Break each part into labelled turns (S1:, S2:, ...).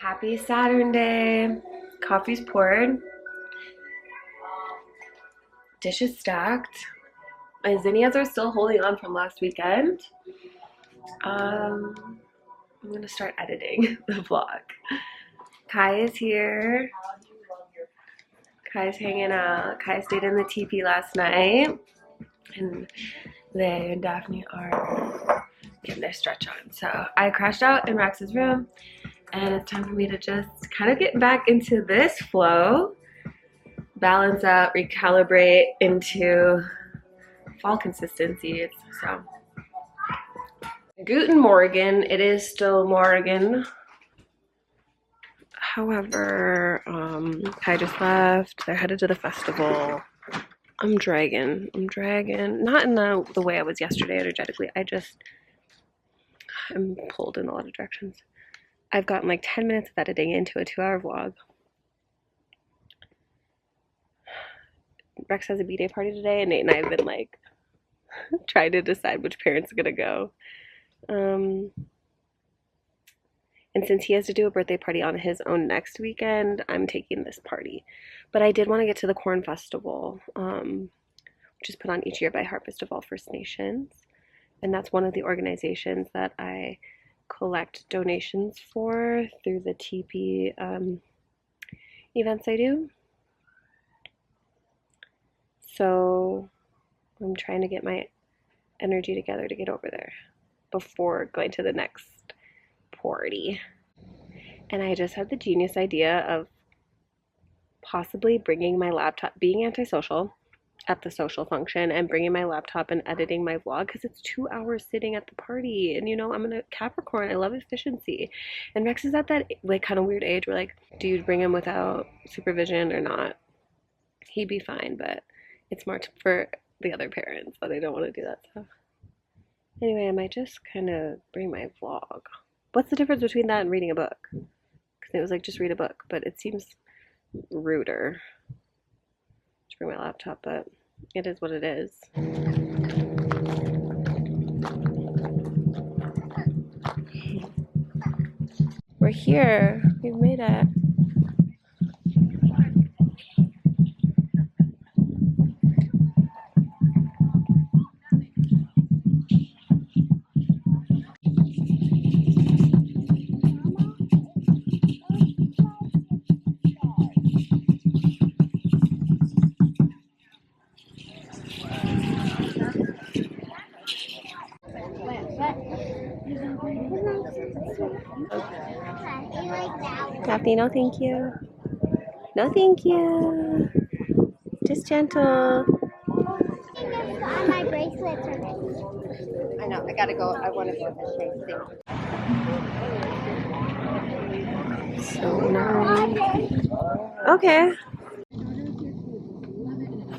S1: Happy Saturday. Coffee's poured. Dishes stacked. My zinnias are still holding on from last weekend. I'm gonna start editing the vlog. Kai is here. Kai's hanging out. Kai stayed in the teepee last night. And they and Daphne are getting their stretch on. So I crashed out in Rex's room. And it's time for me to just kind of get back into this flow, balance out, recalibrate into fall consistencies. So, Guten Morgen. It is still Morgan. However, Kai just left. They're headed to the festival. I'm dragging. Not in the way I was yesterday energetically. I'm pulled in a lot of directions. I've gotten like 10 minutes of editing into a 2-hour vlog. Rex has a B-Day party today, and Nate and I have been like trying to decide which parent's gonna go. And since he has to do a birthday party on his own next weekend, I'm taking this party. But I did want to get to the Corn Festival, which is put on each year by Harvest of All First Nations. And that's one of the organizations that I collect donations for through the teepee events I do. So I'm trying to get my energy together to get over there before going to the next party. And I just had the genius idea of possibly bringing my laptop, being antisocial at the social function, and bringing my laptop and editing my vlog, because it's 2 hours sitting at the party. And you know, I'm a Capricorn, I love efficiency, and Rex is at that like kind of weird age where like, do you bring him without supervision or not? He'd be fine, but it's more for the other parents that they don't want to do that stuff. Anyway, I might just kind of bring my vlog. What's the difference between that and reading a book? Because it was like, just read a book, but it seems ruder to bring my laptop, but it is what it is. We're here. We've made it. Daphne, no thank you. No thank you. Just gentle.
S2: My bracelets are missing.
S1: I know, I gotta go. I want to go this way. So nice. Okay.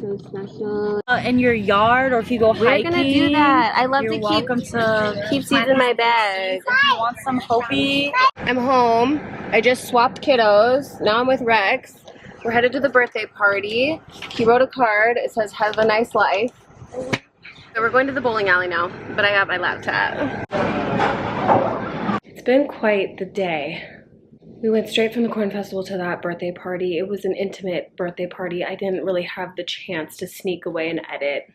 S1: So special.
S3: In your yard, or if you go hiking,
S1: we're gonna do that. I love
S3: you're
S1: to
S3: welcome to
S1: keep seeds in my bag.
S3: If you want some Hopi.
S1: I'm home. I just swapped kiddos. Now I'm with Rex. We're headed to the birthday party. He wrote a card. It says, "Have a nice life." So we're going to the bowling alley now, but I got my laptop. It's been quite the day. We went straight from the Corn Festival to that birthday party. It was an intimate birthday party. I didn't really have the chance to sneak away and edit,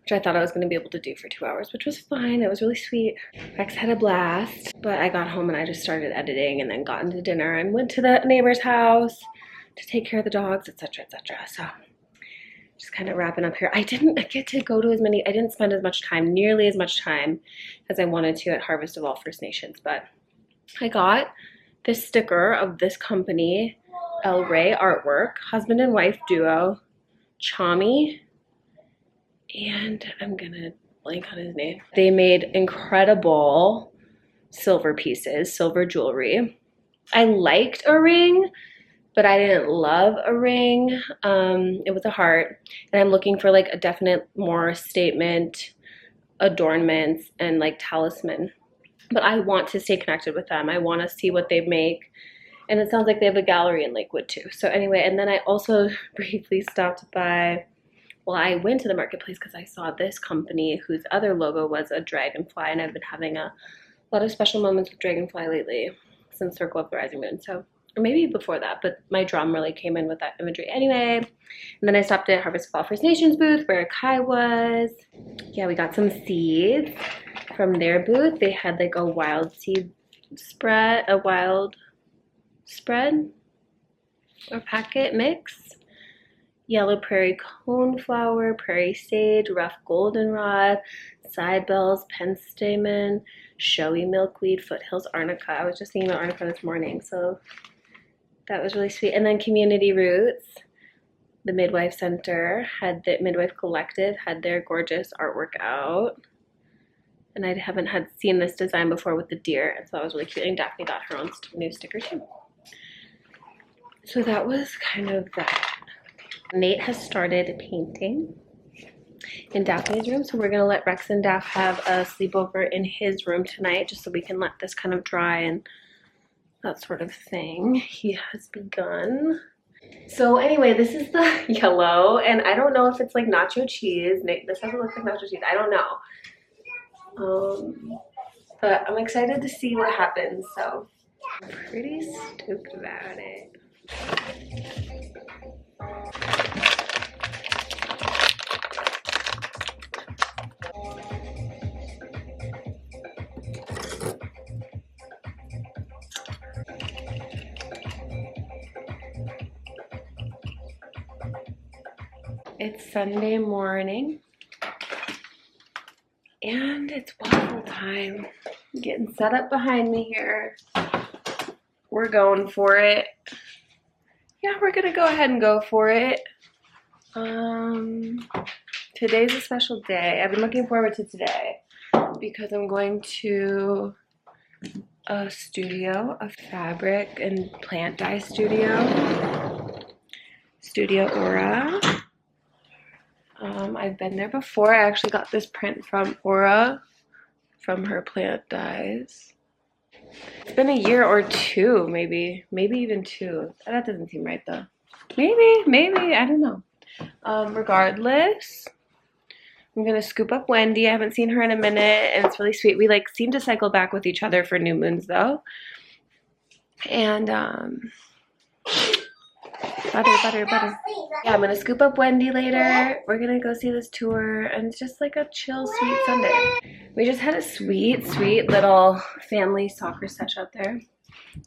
S1: which I thought I was going to be able to do for 2 hours, which was fine. It was really sweet. Rex had a blast, but I got home and I just started editing and then got into dinner and went to the neighbor's house to take care of the dogs, etc., etc. So just kind of wrapping up here. I didn't get to go to I didn't spend nearly as much time as I wanted to at Harvest of All First Nations, but I got this sticker of this company, El Rey Artwork, husband and wife duo, Chami, and I'm gonna blank on his name. They made incredible silver pieces, silver jewelry. I liked a ring, but I didn't love a ring. It was a heart, and I'm looking for like a definite more statement adornments and like talisman. But I want to stay connected with them. I want to see what they make. And it sounds like they have a gallery in Lakewood too. So anyway, and then I also briefly stopped by, well, I went to the marketplace because I saw this company whose other logo was a dragonfly, and I've been having a lot of special moments with dragonfly lately. months since Circle of the Rising Moon, so, or maybe before that, but my drum really came in with that imagery anyway. And then I stopped at Harvest of All First Nations booth where Kai was. Yeah, we got some seeds from their booth. They had like a wild seed spread, a wild spread or packet mix. Yellow prairie coneflower, prairie sage, rough goldenrod, side bells, penstemon, showy milkweed, foothills arnica. I was just thinking about arnica this morning, so that was really sweet. And then community roots. The Midwife Center had the Midwife Collective had their gorgeous artwork out. And I haven't seen this design before with the deer, and so that was really cute. And Daphne got her own new sticker too. So that was kind of that. Nate has started painting in Daphne's room, so we're gonna let Rex and Daph have a sleepover in his room tonight, just so we can let this kind of dry and that sort of thing. He has begun. So anyway, this is the yellow, and I don't know if it's like nacho cheese. This doesn't look like nacho cheese. I don't know. But I'm excited to see what happens. So I'm pretty stoked about it. It's Sunday morning and it's waffle time. Getting set up behind me here. We're going for it. Yeah, we're gonna go ahead and go for it. Today's a special day. I've been looking forward to today because I'm going to a studio, a fabric and plant dye studio, Studio Ora. I've been there before. I actually got this print from Ora, from her plant dyes. It's been a year or two, maybe even 2. That doesn't seem right though. Maybe, I don't know. Regardless, I'm gonna scoop up Wendy. I haven't seen her in a minute, and it's really sweet. We like seem to cycle back with each other for new moons though. And butter. Yeah, I'm gonna scoop up Wendy later. We're gonna go see this tour, and it's just like a chill, sweet Sunday. We just had a sweet little family soccer sesh out there.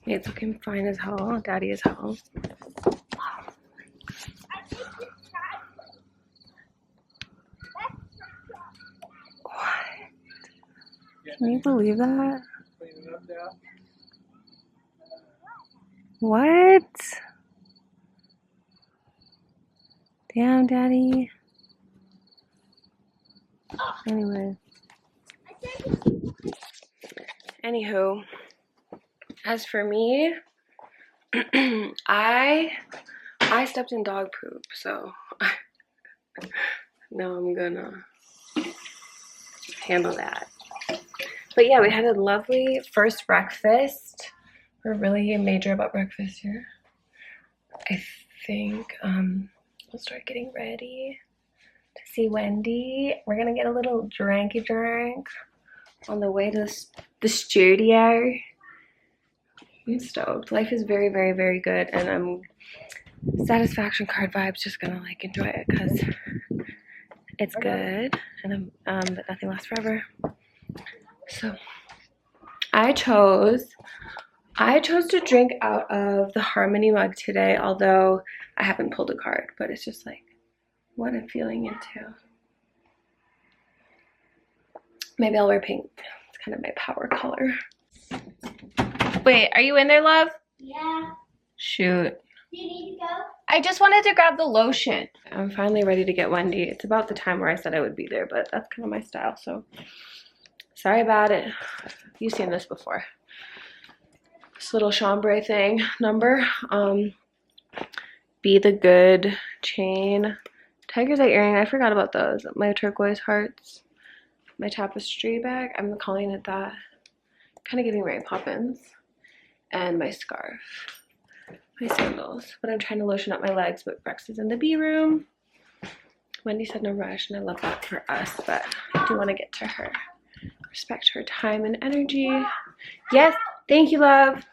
S1: It's looking fine as hell. Daddy is hell. What? Can you believe that? What? Damn, Daddy. Anyway. Anywho, as for me, I stepped in dog poop, so now I'm gonna handle that. But yeah, we had a lovely first breakfast. We're really major about breakfast here. I think we'll start getting ready to see Wendy. We're gonna get a little drinky drink on the way to the studio. I'm stoked. Life is very good, and I'm satisfaction card vibes. Just gonna like enjoy it because it's good, and but nothing lasts forever. So I chose to drink out of the Harmony mug today, although I haven't pulled a card, but it's just like what I'm feeling into. Maybe I'll wear pink. It's kind of my power color. Wait, are you in there, love?
S2: Yeah.
S1: Shoot.
S2: Do you need to go?
S1: I just wanted to grab the lotion. I'm finally ready to get Wendy. It's about the time where I said I would be there, but that's kind of my style, so sorry about it. You've seen this before. This little chambray thing number. Be the Good chain. Tiger's Eye earring. I forgot about those. My turquoise hearts. My tapestry bag. I'm calling it that. Kind of giving Mary Poppins. And my scarf. My sandals. But I'm trying to lotion up my legs, but Rex is in the B room. Wendy said no rush, and I love that for us, but I do want to get to her. Respect her time and energy. Yes, thank you, love.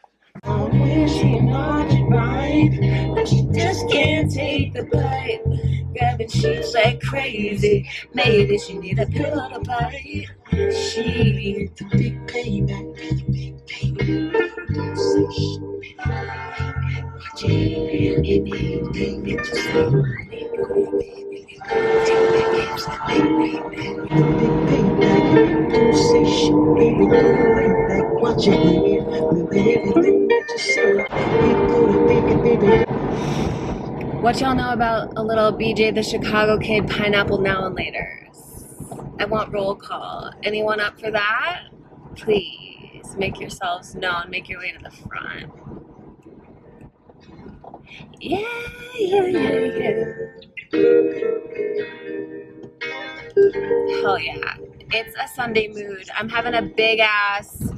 S4: swear she knows it right, but she just can't take the bite. Grabbing sheets like crazy, maybe she need a pillow to bite. She needs a big payback, big payback. Watch it, baby, just say my go, baby. Take that cash, that big payback. Big payback, don't say shit, baby, go right back. Watch it, baby, with everything that you say. You go to baby.
S1: What y'all know about a little BJ the Chicago Kid pineapple now and laters? I want roll call. Anyone up for that? Please make yourselves known. Make your way to the front. Yeah. Hell yeah. It's a Sunday mood. I'm having a big ass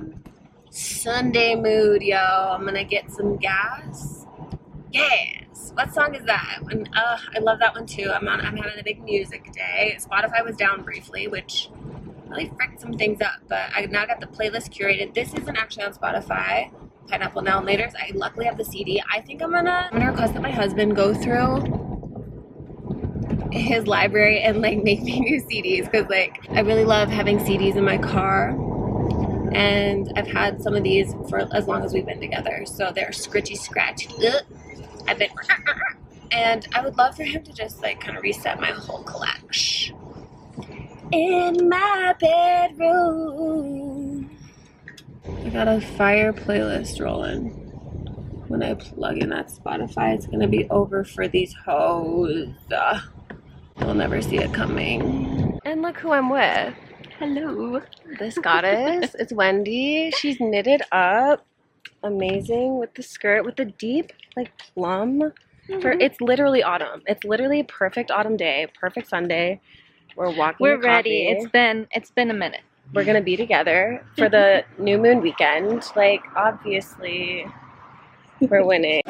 S1: Sunday mood, yo. I'm gonna get some gas. Yes. What song is that? I love that one too. I'm having a big music day. Spotify was down briefly, which really fricked some things up, but I now got the playlist curated. This isn't actually on Spotify. Pineapple Now and Laters. I luckily have the CD. I think I'm gonna request that my husband go through his library and like make me new CDs, because like I really love having CDs in my car, and I've had some of these for as long as we've been together, so they're scritchy scratchy. I've been and I would love for him to just like kind of reset my whole collection in my bedroom. I got a fire playlist rolling. When I plug in that Spotify, it's gonna be over for these hoes. You'll never see it coming. And look who I'm with. Hello. This goddess. It's Wendy. She's knitted up. Amazing with the skirt, with the deep like plum. It's literally autumn. It's literally perfect autumn day, perfect Sunday. We're walking.
S3: We're
S1: to
S3: ready.
S1: coffee.
S3: It's been a minute.
S1: We're gonna be together for the new moon weekend. Like obviously, we're winning.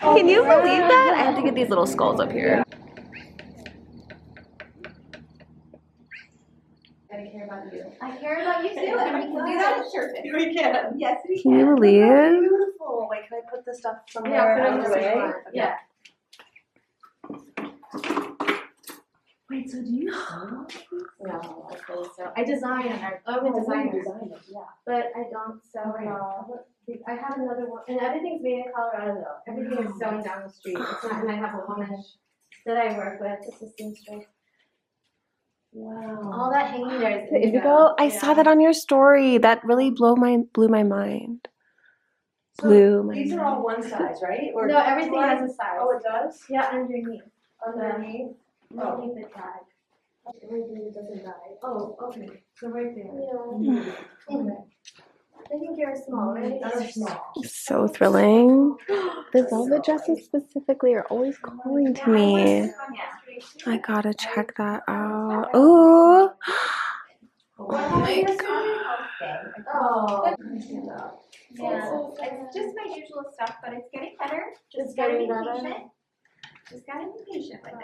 S1: Can you believe that? I have to get these little skulls up here.
S2: I care about you. I care about you too, and we can do that with shirt.
S3: We can. Yes, we
S1: Can you believe?
S3: Beautiful. Wait, can I put this stuff somewhere out of the way?
S2: Yeah.
S3: Wait, so do you sew?
S2: No, I fully sew. I design them. I'm a designer.
S3: Yeah.
S2: But I don't sew at all. I have another one, and everything's made in Colorado though. Everything is sewn down the street. It's not, and I have a woman that I work with. It's a seamstress.
S3: Wow.
S2: All that hanging there is
S1: Indigo. I saw that on your story. That really blew my mind.
S3: These are all one size, right? Or
S2: No, everything has a size.
S3: Oh, it does?
S2: Yeah, underneath.
S3: Underneath?
S2: Underneath the tag. Everything doesn't die. Oh, okay. So right there. Yeah. I think you're small, right?
S3: They're small.
S1: So thrilling. The velvet dresses specifically are always calling to me. I gotta check that out. Ooh. Oh my god.
S2: Oh.
S5: Yeah, it's just my usual stuff, but it's getting better.
S2: It's getting better.
S5: Patient. Just gotta be patient with it.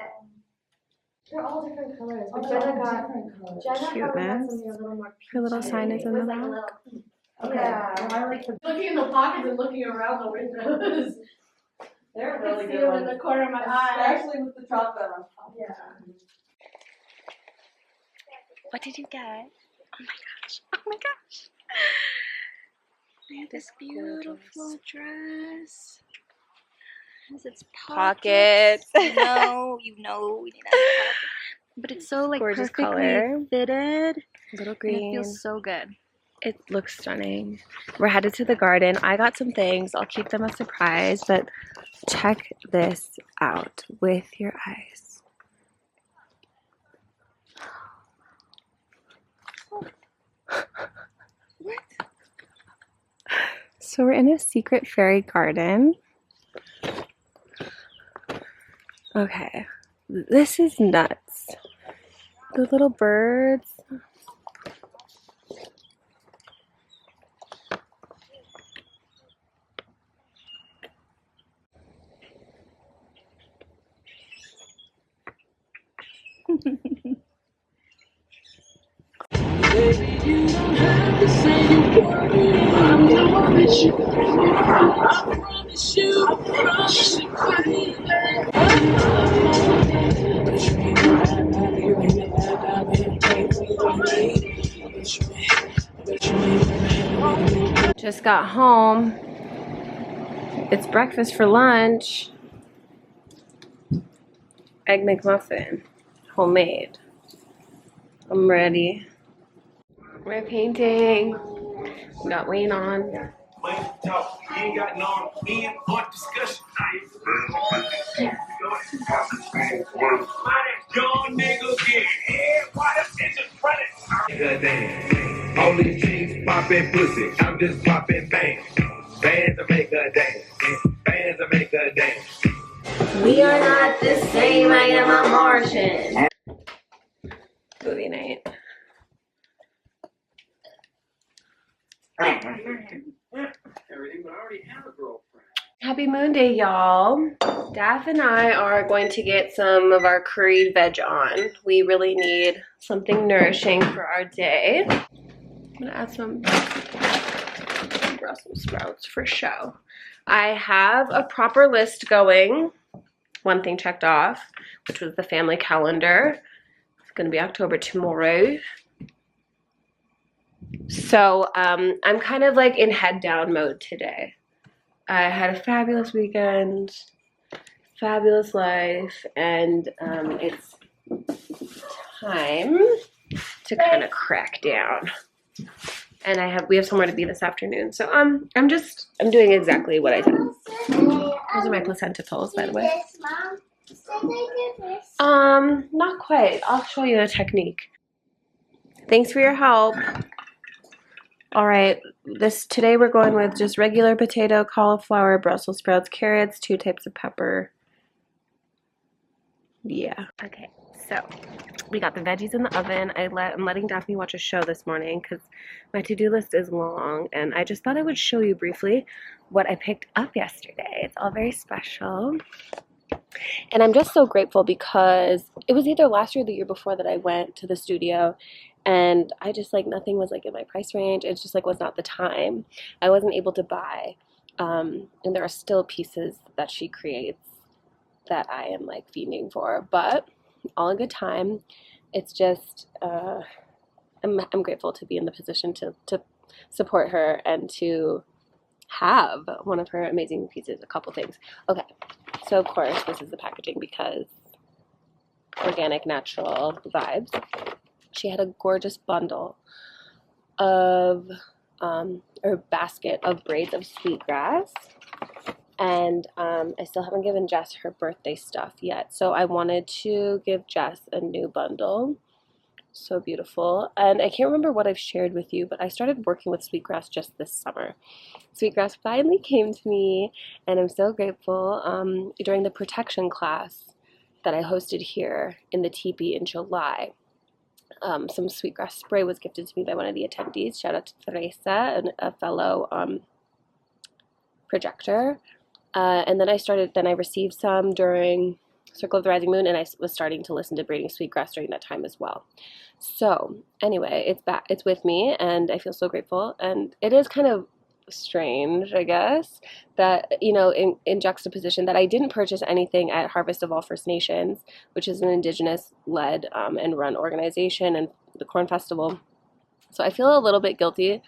S2: They're all different colors. But
S3: Oh,
S2: Jenna
S3: they're all
S2: got
S3: different colors.
S2: Probably got
S1: Cuteness.
S2: something a little more
S1: Her little
S2: peachy.
S1: sign is in
S2: It
S1: the
S2: was like a
S1: back.
S2: little pink.
S3: Okay.
S2: Yeah.
S3: Well, I like the.
S6: Looking in the pockets and looking around the windows.
S3: They're
S6: I
S3: really
S6: can see
S3: good
S6: them
S3: ones.
S6: in the corner of my eye.
S3: Especially with the chocolate on top.
S6: Yeah.
S1: What did you get? Oh my gosh. Oh my gosh. I have this beautiful dress. Has its pockets.
S7: No, you know we didn't have pockets. But it's so like
S1: Gorgeous
S7: perfectly
S1: color.
S7: fitted.
S1: Little
S7: And it
S1: green.
S7: feels so good.
S1: It looks stunning. We're headed to the garden. I got some things. I'll keep them a surprise, but check this out with your eyes.
S7: What?
S1: So we're in a secret fairy garden. Okay, this is nuts. The little birds.
S4: You don't have to say you want it. I'm the one that you need. I promise you, baby.
S1: Just got home. It's breakfast for lunch. Egg McMuffin, homemade. I'm ready. We're painting. We got Wayne on.
S8: Talk. You ain't got no opinion or discussion. Young niggas get head wide up in the credit. Good dance. Only cheese popping pussy. I'm just popping bang. Bands to make a dance. Bands to make a dance.
S1: We are not the same. I am a Martian. Movie night.
S8: Everything, but I already have a girlfriend.
S1: Happy Moon Day, y'all. Daph and I are going to get some of our curried veg on. We really need something nourishing for our day. I'm gonna add some Brussels sprouts for show. I have a proper list going. One thing checked off, which was the family calendar. It's gonna be October tomorrow. So I'm kind of like in head down mode today. I had a fabulous weekend, fabulous life, and it's time to kind of crack down. And we have somewhere to be this afternoon. So I'm doing exactly what I said. Those are my placenta pillows, by the way. Not quite. I'll show you the technique. Thanks for your help. All right, today we're going with just regular potato, cauliflower, Brussels sprouts, carrots, 2 types of pepper. Yeah. Okay, so we got the veggies in the oven. I'm letting Daphne watch a show this morning because my to-do list is long, and I just thought I would show you briefly what I picked up yesterday. It's all very special. And I'm just so grateful because it was either last year or the year before that I went to the studio, and I just like nothing was like in my price range. It just like was not the time. I wasn't able to buy, and there are still pieces that she creates that I am like fiending for, but all in good time. It's just I'm grateful to be in the position to support her and to have one of her amazing pieces. A couple things. Okay, so of course this is the packaging because organic, natural vibes. She had a gorgeous bundle of or basket of braids of sweetgrass, and I still haven't given Jess her birthday stuff yet, so I wanted to give Jess a new bundle. So beautiful. And I can't remember what I've shared with you, but I started working with sweetgrass just this summer. Sweetgrass finally came to me, and I'm so grateful. During the protection class that I hosted here in the teepee in July, some sweetgrass spray was gifted to me by one of the attendees. Shout out to Teresa, and a fellow projector. And then I received some during Circle of the Rising Moon, and I was starting to listen to Braiding Sweetgrass during that time as well. So anyway, it's back, it's with me, and I feel so grateful. And it is kind of strange, I guess, that, you know, in juxtaposition that I didn't purchase anything at Harvest of All First Nations, which is an Indigenous led and run organization, and the Corn Festival. So I feel a little bit guilty.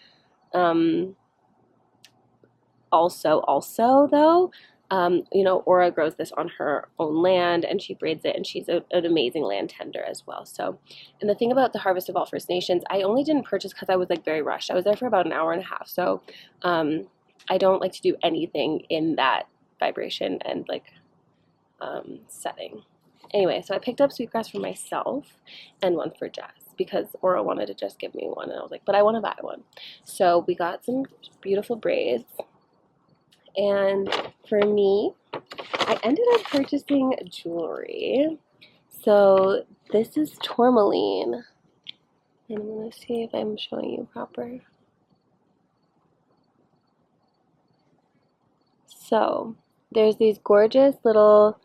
S1: Also though, you know, Ora grows this on her own land, and she braids it, and she's an amazing land tender as well. So, and the thing about the Harvest of All First Nations, I only didn't purchase because I was like very rushed. I was there for about an hour and a half. So I don't like to do anything in that vibration and like setting. Anyway, so I picked up sweetgrass for myself and one for Jess because Ora wanted to just give me one, and I was like, but I want to buy one. So we got some beautiful braids. And for me, I ended up purchasing jewelry. So this is tourmaline. And I'm going to see if I'm showing you proper. So there's these gorgeous little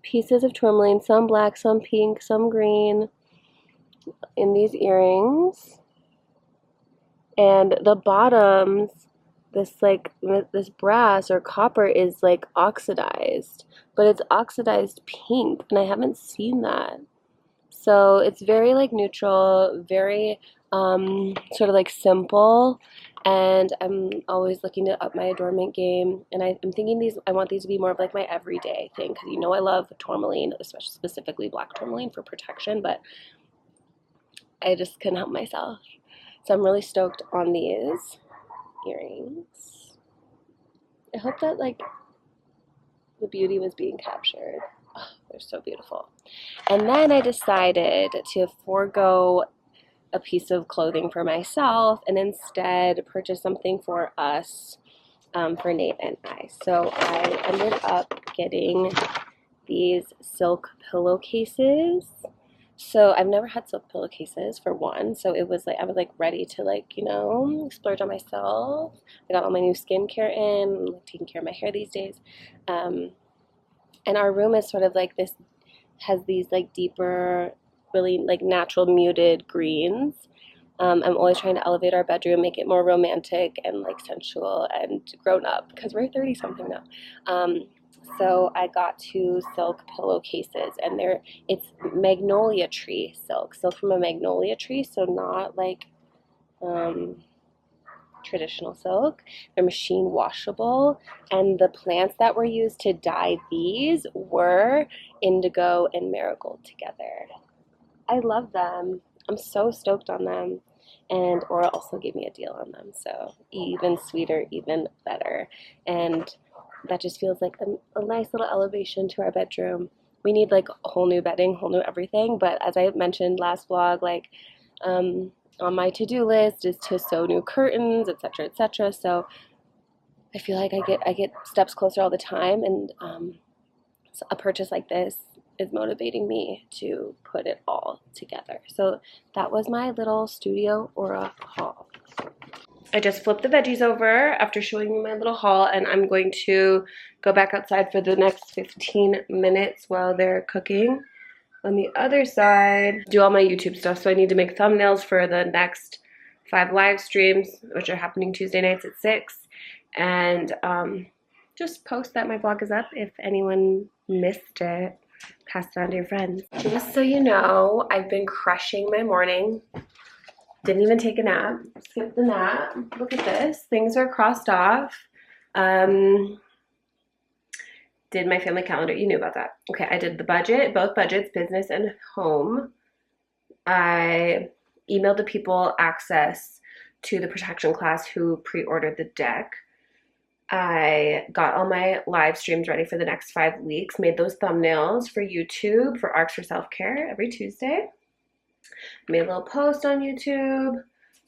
S1: pieces of tourmaline, some black, some pink, some green, in these earrings. and the bottoms, this brass or copper is like oxidized, but it's oxidized pink, and I haven't seen that. So it's very like neutral, very sort of like simple, and I'm always looking to up my adornment game, and I'm thinking I want these to be more of like my everyday thing, because you know I love tourmaline, especially specifically black tourmaline for protection, but I just couldn't help myself. So I'm really stoked on these earrings. I hope that like the beauty was being captured. Oh, they're so beautiful. And then I decided to forego a piece of clothing for myself and instead purchase something for us, for Nate and I. So I ended up getting these silk pillowcases. So I've never had silk pillowcases, for one, so it was like I was like ready to like, you know, splurge on myself. I got all my new skincare in, like, taking care of my hair these days, and our room is sort of like this, has these like deeper, really like natural muted greens. I'm always trying to elevate our bedroom, make it more romantic and like sensual and grown up, because we're 30 something now. So I got 2 silk pillowcases, and it's magnolia tree silk from a magnolia tree, so not like traditional silk. They're machine washable, and the plants that were used to dye these were indigo and marigold together. I love them. I'm so stoked on them, and Ora also gave me a deal on them, so even sweeter, even better. And that just feels like a nice little elevation to our bedroom. We need like a whole new bedding, whole new everything, but as I mentioned last vlog, like on my to-do list is to sew new curtains, etc., etc. So I feel like I get steps closer all the time, and so a purchase like this is motivating me to put it all together. So that was my little Studio Ora haul. I just flipped the veggies over after showing you my little haul, and I'm going to go back outside for the next 15 minutes while they're cooking. On the other side, do all my YouTube stuff. So I need to make thumbnails for the next 5 live streams, which are happening Tuesday nights at 6. And just post that my vlog is up if anyone missed it. Pass it on to your friends. Just so you know, I've been crushing my morning. Didn't even take a nap. Skipped the nap. Look at this. Things are crossed off. Did my family calendar. You knew about that. Okay, I did the budget, both budgets, business and home. I emailed the people access to the protection class who pre-ordered the deck. I got all my live streams ready for the next 5 weeks, made those thumbnails for YouTube, for Arcs for Self Care every Tuesday. Made a little post on YouTube.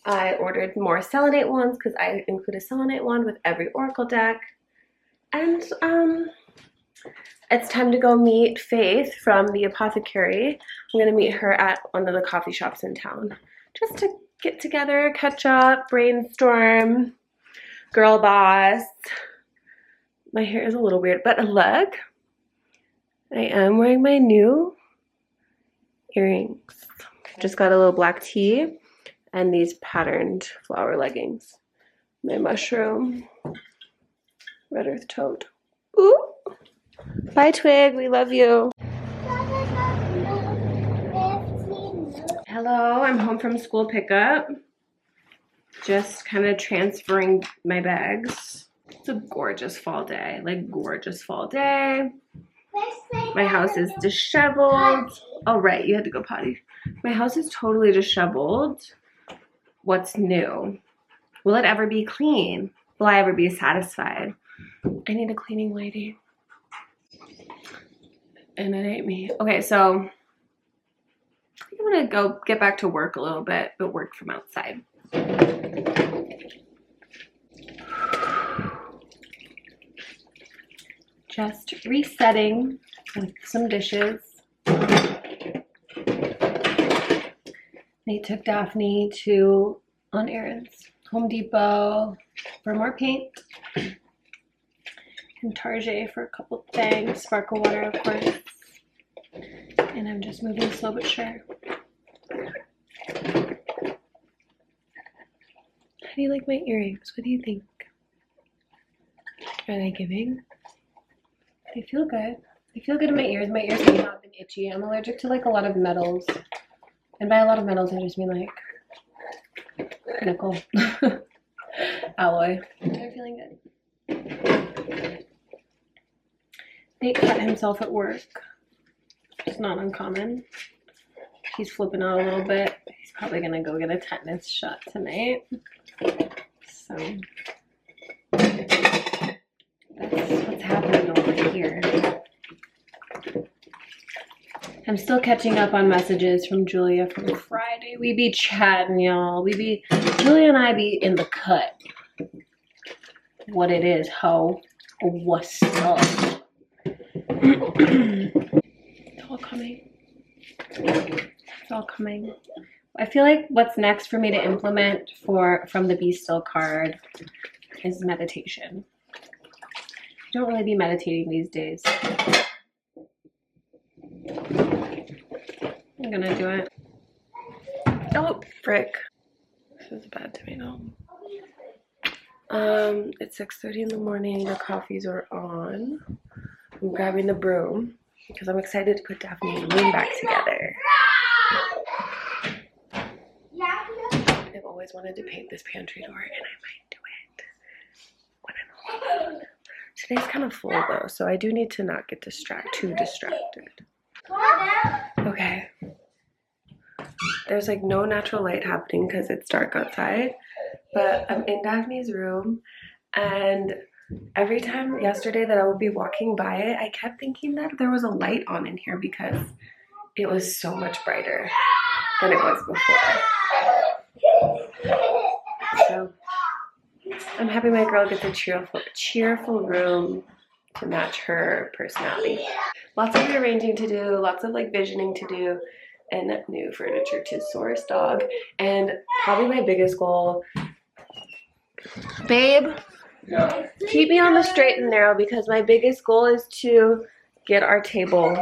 S1: I ordered more selenite wands because I include a selenite wand with every oracle deck. And it's time to go meet Faith from the apothecary. I'm going to meet her at one of the coffee shops in town just to get together, catch up, brainstorm, girl boss. My hair is a little weird, but look, I am wearing my new earrings. Just got a little black tee and these patterned flower leggings. My mushroom red earth toad. Ooh! Bye, Twig. We love you. Hello, I'm home from school pickup. Just kind of transferring my bags. It's a gorgeous fall day, like gorgeous fall day. My house is disheveled. Oh, right, you had to go potty. My house is totally disheveled. What's new? Will it ever be clean? Will I ever be satisfied? I need a cleaning lady. And it ain't me. Okay, so I'm gonna go get back to work a little bit, but work from outside. Just resetting with some dishes. Nate took Daphne on errands. Home Depot for more paint. And Target for a couple things. Sparkle water, of course. And I'm just moving slow but sure. How do you like my earrings? What do you think? Are they giving? They feel good. They feel good in my ears. My ears have not been itchy. I'm allergic to like a lot of metals. And by a lot of metals, I just mean like nickel, alloy. They're feeling good. Nate cut himself at work. It's not uncommon. He's flipping out a little bit. He's probably gonna go get a tetanus shot tonight. So that's what's happening over here. I'm still catching up on messages from Julia from Friday. We be chatting, y'all. Julia and I be in the cut. What it is, ho. What's up? It's all coming. It's all coming. I feel like what's next for me to implement from the Be Still card is meditation. I don't really be meditating these days. I'm gonna do it. Oh, frick. This is a bad tomato. It's 6:30 in the morning. The coffees are on. I'm grabbing the broom because I'm excited to put Daphne's room back together. I've always wanted to paint this pantry door, and I might do it when I'm alone. Today's kind of full though, so I do need to not get too distracted. Okay. There's like no natural light happening because it's dark outside, but I'm in Daphne's room, and every time yesterday that I would be walking by it, I kept thinking that there was a light on in here because it was so much brighter than it was before. So I'm happy my girl gets a cheerful room to match her personality. Lots of rearranging to do, lots of like visioning to do, and new furniture to source, dog. And probably my biggest goal, babe, keep me on the straight and narrow because my biggest goal is to get our table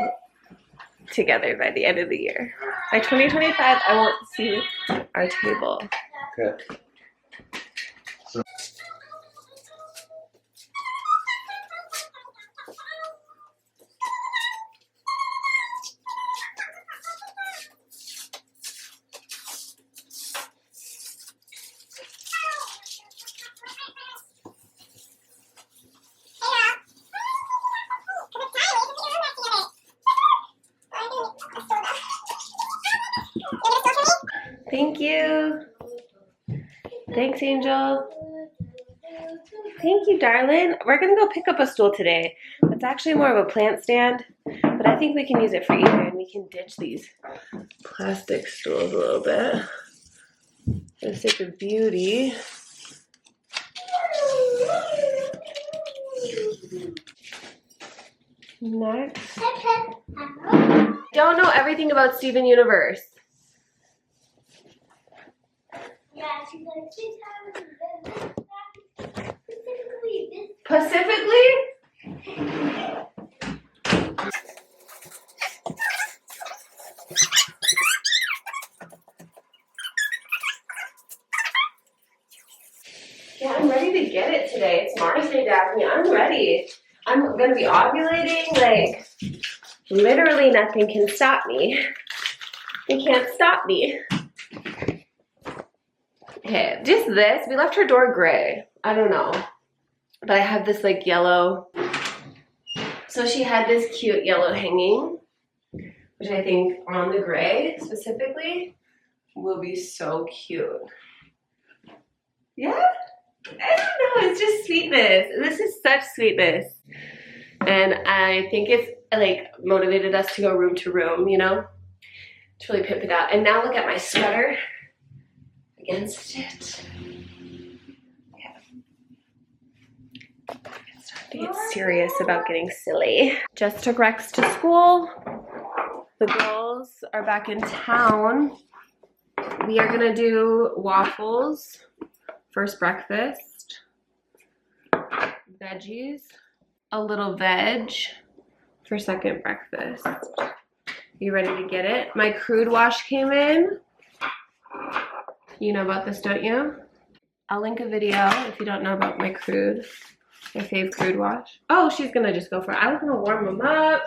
S1: together by the end of the year. By 2025, I want to see our table.
S9: Okay.
S1: Thank you. Thanks, Angel. Thank you, darling. We're gonna go pick up a stool today. It's actually more of a plant stand, but I think we can use it for either, and we can ditch these plastic stools a little bit for the sake of beauty. Next. Don't know everything about Steven Universe.
S2: Yeah, she's like,
S1: Pacifically? Yeah, I'm ready to get it today. It's Mars Day, Daphne. I'm ready. I'm gonna be ovulating. Like, literally nothing can stop me. You can't stop me. Okay, just this. We left her door gray. I don't know. But I have this like yellow. So she had this cute yellow hanging, which I think on the gray specifically will be so cute. Yeah? I don't know. It's just sweetness. This is such sweetness. And I think it's like motivated us to go room to room, you know? To really pimp it out. And now look at my sweater against it. It's time to get serious about getting silly. Just took Rex to school. The girls are back in town. We are gonna do waffles. First breakfast. Veggies. A little veg for second breakfast. You ready to get it? My crude wash came in. You know about this, don't you? I'll link a video if you don't know about my crude, my fave crude wash. Oh, she's gonna just go for it. I was gonna warm them up.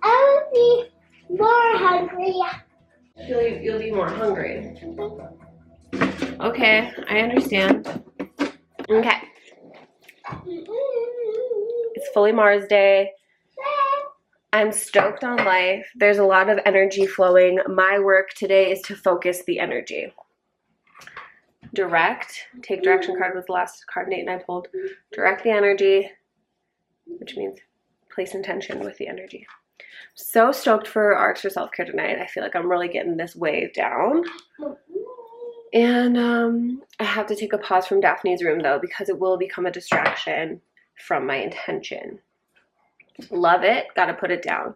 S2: I will be more hungry.
S1: You'll be more hungry. Okay, I understand. Okay. It's fully Mars Day. I'm stoked on life. There's a lot of energy flowing. My work today is to focus the energy. Direct. Take direction card was the last card Nate and I pulled. Direct the energy, which means place intention with the energy. So stoked for our extra self-care tonight. I feel like I'm really getting this wave down. And I have to take a pause from Daphne's room though, because it will become a distraction from my intention. Love it. Gotta put it down.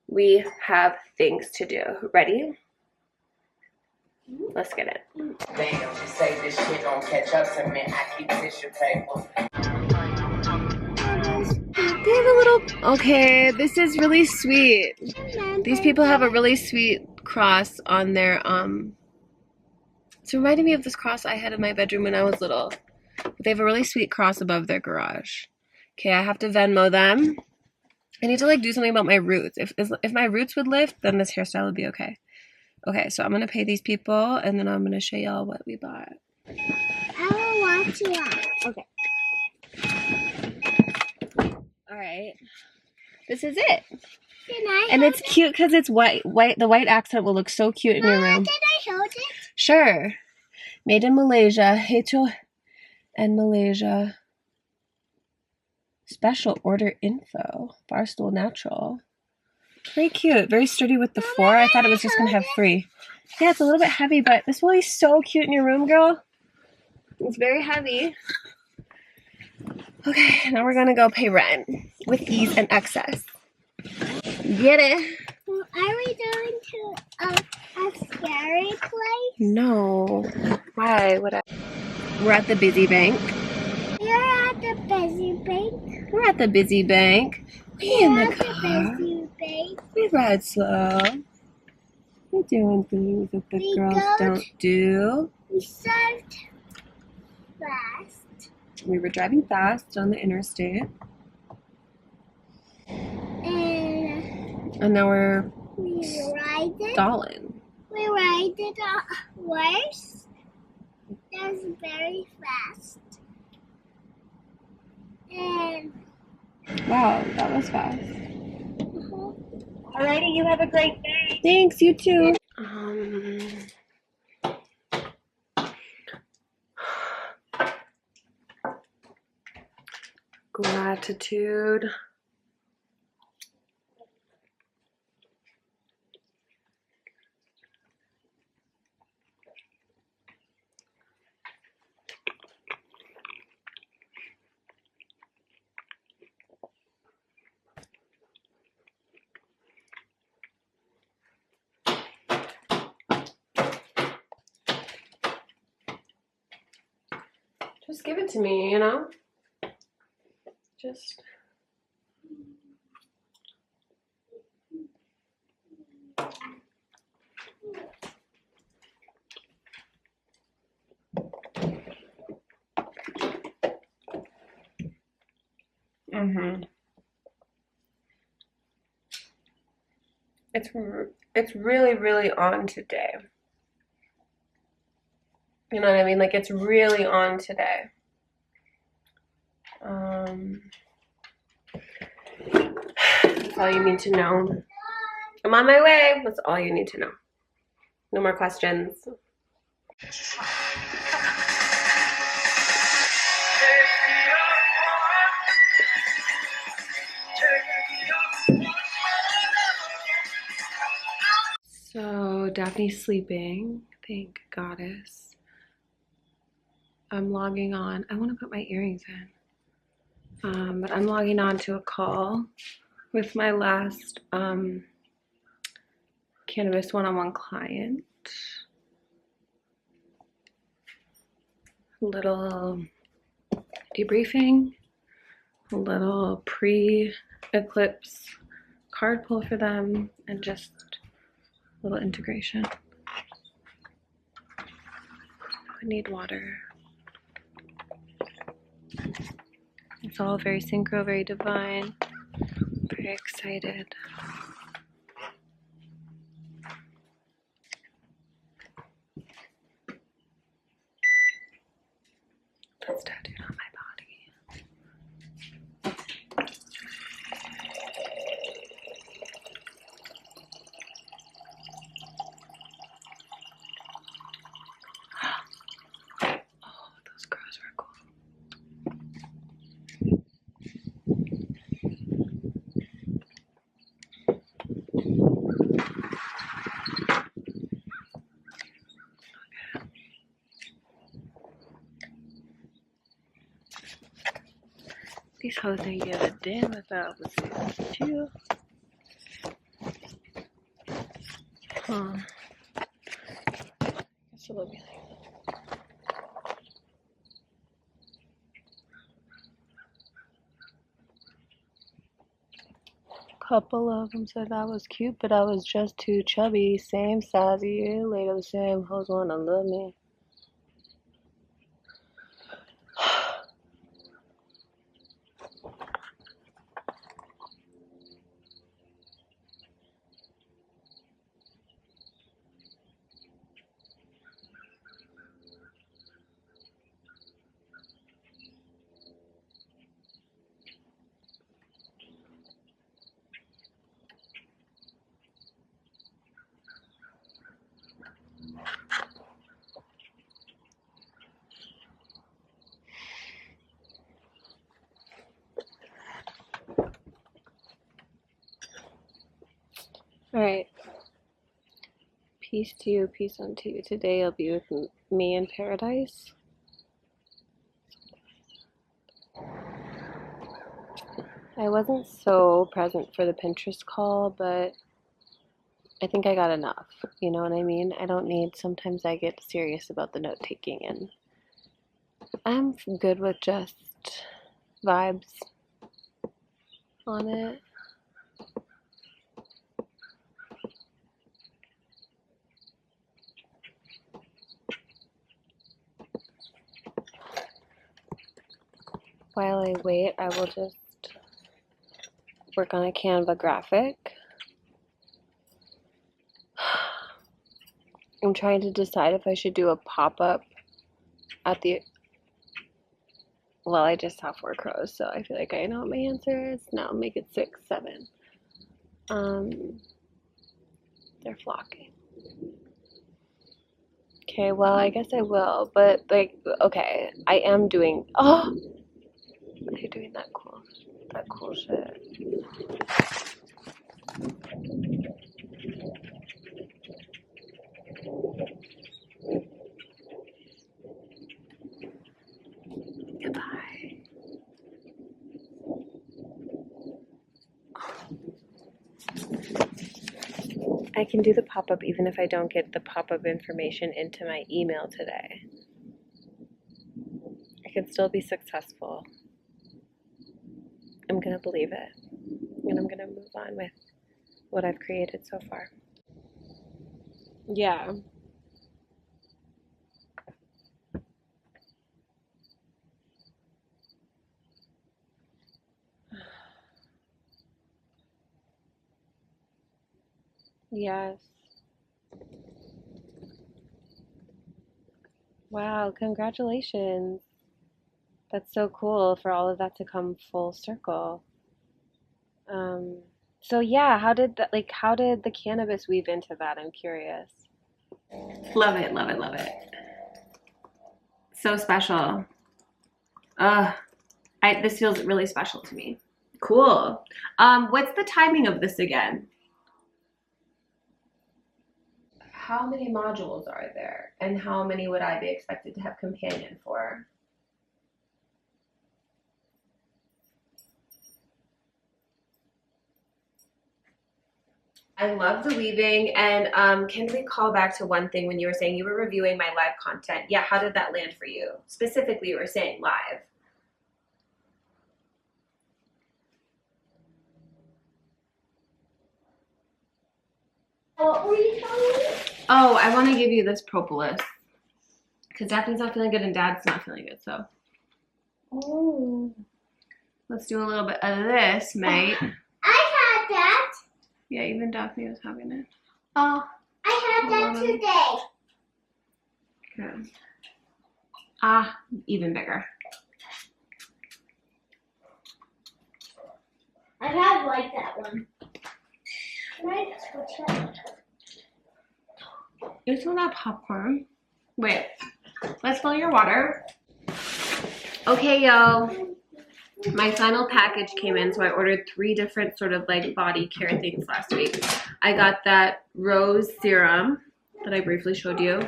S1: We have things to do. Ready? Let's get it.
S9: Damn, you say this shit don't catch up to me. I keep tissue paper.
S1: They have a little... Okay, this is really sweet. These people have a really sweet cross on their... It's reminding me of this cross I had in my bedroom when I was little. They have a really sweet cross above their garage. Okay, I have to Venmo them. I need to like do something about my roots. If my roots would lift, then this hairstyle would be okay. Okay, so I'm gonna pay these people, and then I'm gonna show y'all what we bought.
S2: I will watch you.
S1: Okay. All right. This is it. And it's cute because it's white. The white accent will look so cute in your room.
S2: Did I hold it?
S1: Sure. Made in Malaysia. Hecho and Malaysia. Special order info. Barstool Natural. Very cute. Very sturdy with the 4. I thought it was just going to have 3. Yeah, it's a little bit heavy, but this will be so cute in your room, girl. It's very heavy. Okay, now we're going to go pay rent with ease and excess. Get it?
S2: Are we going to a scary place?
S1: No. Why would I? We're at the busy bank.
S2: You're at the busy bank.
S1: We're at the busy bank. We in the car.
S2: The busy bank.
S1: We ride slow. We're doing things that the girls don't do.
S2: We served fast.
S1: We were driving fast on the interstate. And now we're stalling.
S2: We ride it worse. That was very fast. And
S1: wow, that was fast.
S7: Alrighty, you have a great day.
S1: Thanks, you too. Gratitude. Just give it to me, you know? Just... It's really on today. You know what I mean? Like, it's really on today. That's all you need to know. I'm on my way. That's all you need to know. No more questions. So Daphne's sleeping, thank goddess. I'm logging on. I want to put my earrings in, but I'm logging on to a call with my last cannabis one-on-one client. A little debriefing, a little pre-eclipse card pull for them, and just little integration. need water. It's all very synchro, very divine. Very excited. That's tattooed on my body. Oh, those crows were cool. These hoes didn't give a damn if I was here too. Huh. Guess it'll be like that. Couple of them said I was cute, but I was just too chubby. Same size a year later, the same hoes wanna love me. Alright. Peace to you, peace unto you. Today I'll be with me in paradise. I wasn't so present for the Pinterest call, but I think I got enough. You know what I mean? I don't need, sometimes I get serious about the note taking, and I'm good with just vibes on it. While I wait, I will just work on a Canva graphic. I'm trying to decide if I should do a pop-up at the, well, I just saw 4 crows, so I feel like I know what my answer is. No, make it 6, 7. They're flocking. Okay, well, I guess I will, but like, okay, I am doing, oh, they're doing that cool shit. Goodbye. I can do the pop-up even if I don't get the pop-up information into my email today. I can still be successful. I'm gonna believe it, and I'm gonna move on with what I've created so far. Yeah. Yes. Wow, congratulations. That's so cool for all of that to come full circle. So yeah, how did the cannabis weave into that? I'm curious. Love it, love it, love it. So special. This feels really special to me. Cool. What's the timing of this again? How many modules are there, and how many would I be expected to have companion for? I love the weaving, and can we call back to one thing when you were saying you were reviewing my live content? Yeah, how did that land for you? Specifically, you were saying live.
S2: What were you telling me?
S1: Oh, I want to give you this propolis. Because Daphne's not feeling good and Dad's not feeling good, so.
S2: Oh.
S1: Let's do a little bit of this, mate.
S2: I had that.
S1: Yeah, even Daphne was having it.
S2: Oh. I had that today.
S1: Good. Ah, even bigger.
S2: I have like that one. Can I switch that?
S1: You still got popcorn. Wait, let's fill your water. Okay, yo. My final package came in, so I ordered 3 different sort of like body care things last week. I got that rose serum that I briefly showed you.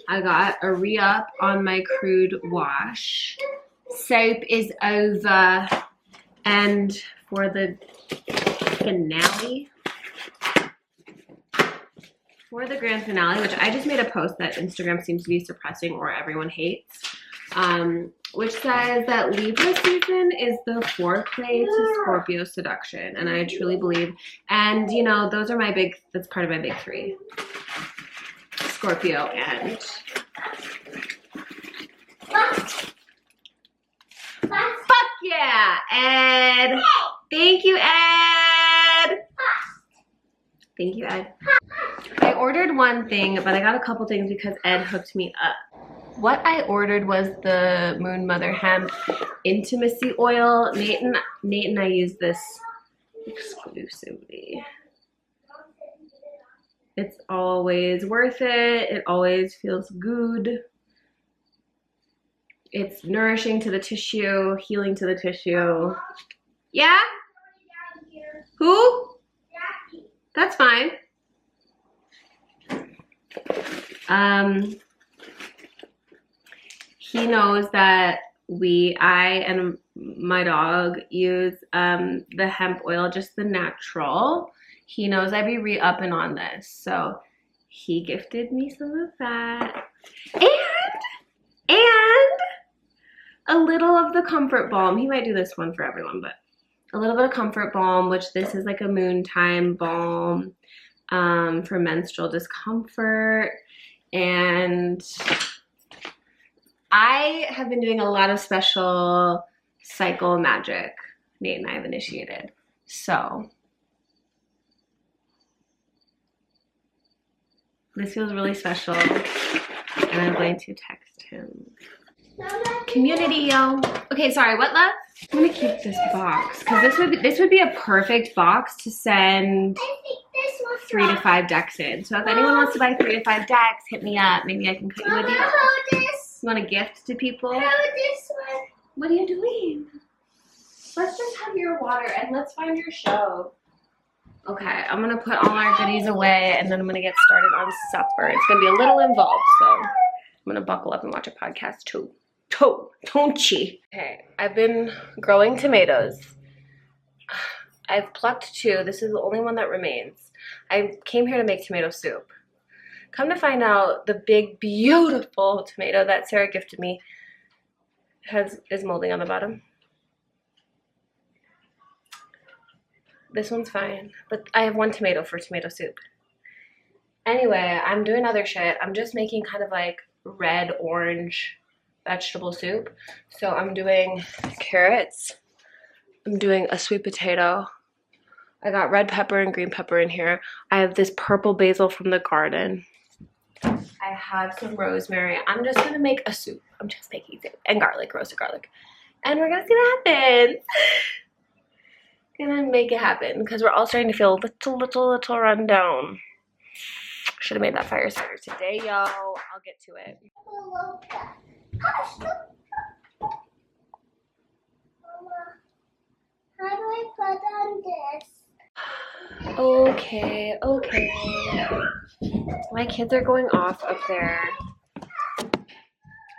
S1: I got a re-up on my crude wash. Soap is over. And for the finale, for the grand finale, which I just made a post that Instagram seems to be suppressing or everyone hates, which says that Libra season is the foreplay to Scorpio seduction, and I truly believe, and you know, those are my big, that's part of my big 3. Scorpio and fuck yeah, Ed. Thank you, Ed. Thank you, Ed. I ordered one thing, but I got a couple things because Ed hooked me up. What I ordered was the Moon Mother Hemp Intimacy Oil. Nate and I use this exclusively. It's always worth it. It always feels good. It's nourishing to the tissue, healing to the tissue. Yeah? Who? That's fine. He knows that I and my dog use the hemp oil, just the natural. He knows I be re-upping on this, so he gifted me some of that. And a little of the comfort balm. He might do this one for everyone, but a little bit of comfort balm, which this is like a moon time balm for menstrual discomfort. And I have been doing a lot of special cycle magic Nate and I have initiated. So this feels really special, and I'm going to text him. Community, yo. Okay, sorry, what, love? I'm gonna keep this box because this would be a perfect box to send 3 to 5 decks in. So if anyone wants to buy 3 to 5 decks, hit me up. Maybe I can cut you a deal. You want a gift to people? What are you doing? Let's just have your water and let's find your show. Okay, I'm gonna put all our goodies away and then I'm gonna get started on supper. It's gonna be a little involved, so I'm gonna buckle up and watch a podcast too. Don't you? Okay, I've been growing tomatoes. I've plucked 2. This is the only one that remains. I came here to make tomato soup. Come to find out, the big, beautiful tomato that Sarah gifted me is molding on the bottom. This one's fine, but I have 1 tomato for tomato soup. Anyway, I'm doing other shit. I'm just making kind of like red-orange vegetable soup. So I'm doing carrots. I'm doing a sweet potato. I got red pepper and green pepper in here. I have this purple basil from the garden. I have some rosemary. I'm just gonna make a soup. I'm just making soup. And garlic, roasted garlic. And we're gonna see what happens. Gonna make it happen because we're all starting to feel a little run down. Should have made that fire cider today, yo. I'll get to it.
S2: How do I put on this?
S1: Okay. My kids are going off up there.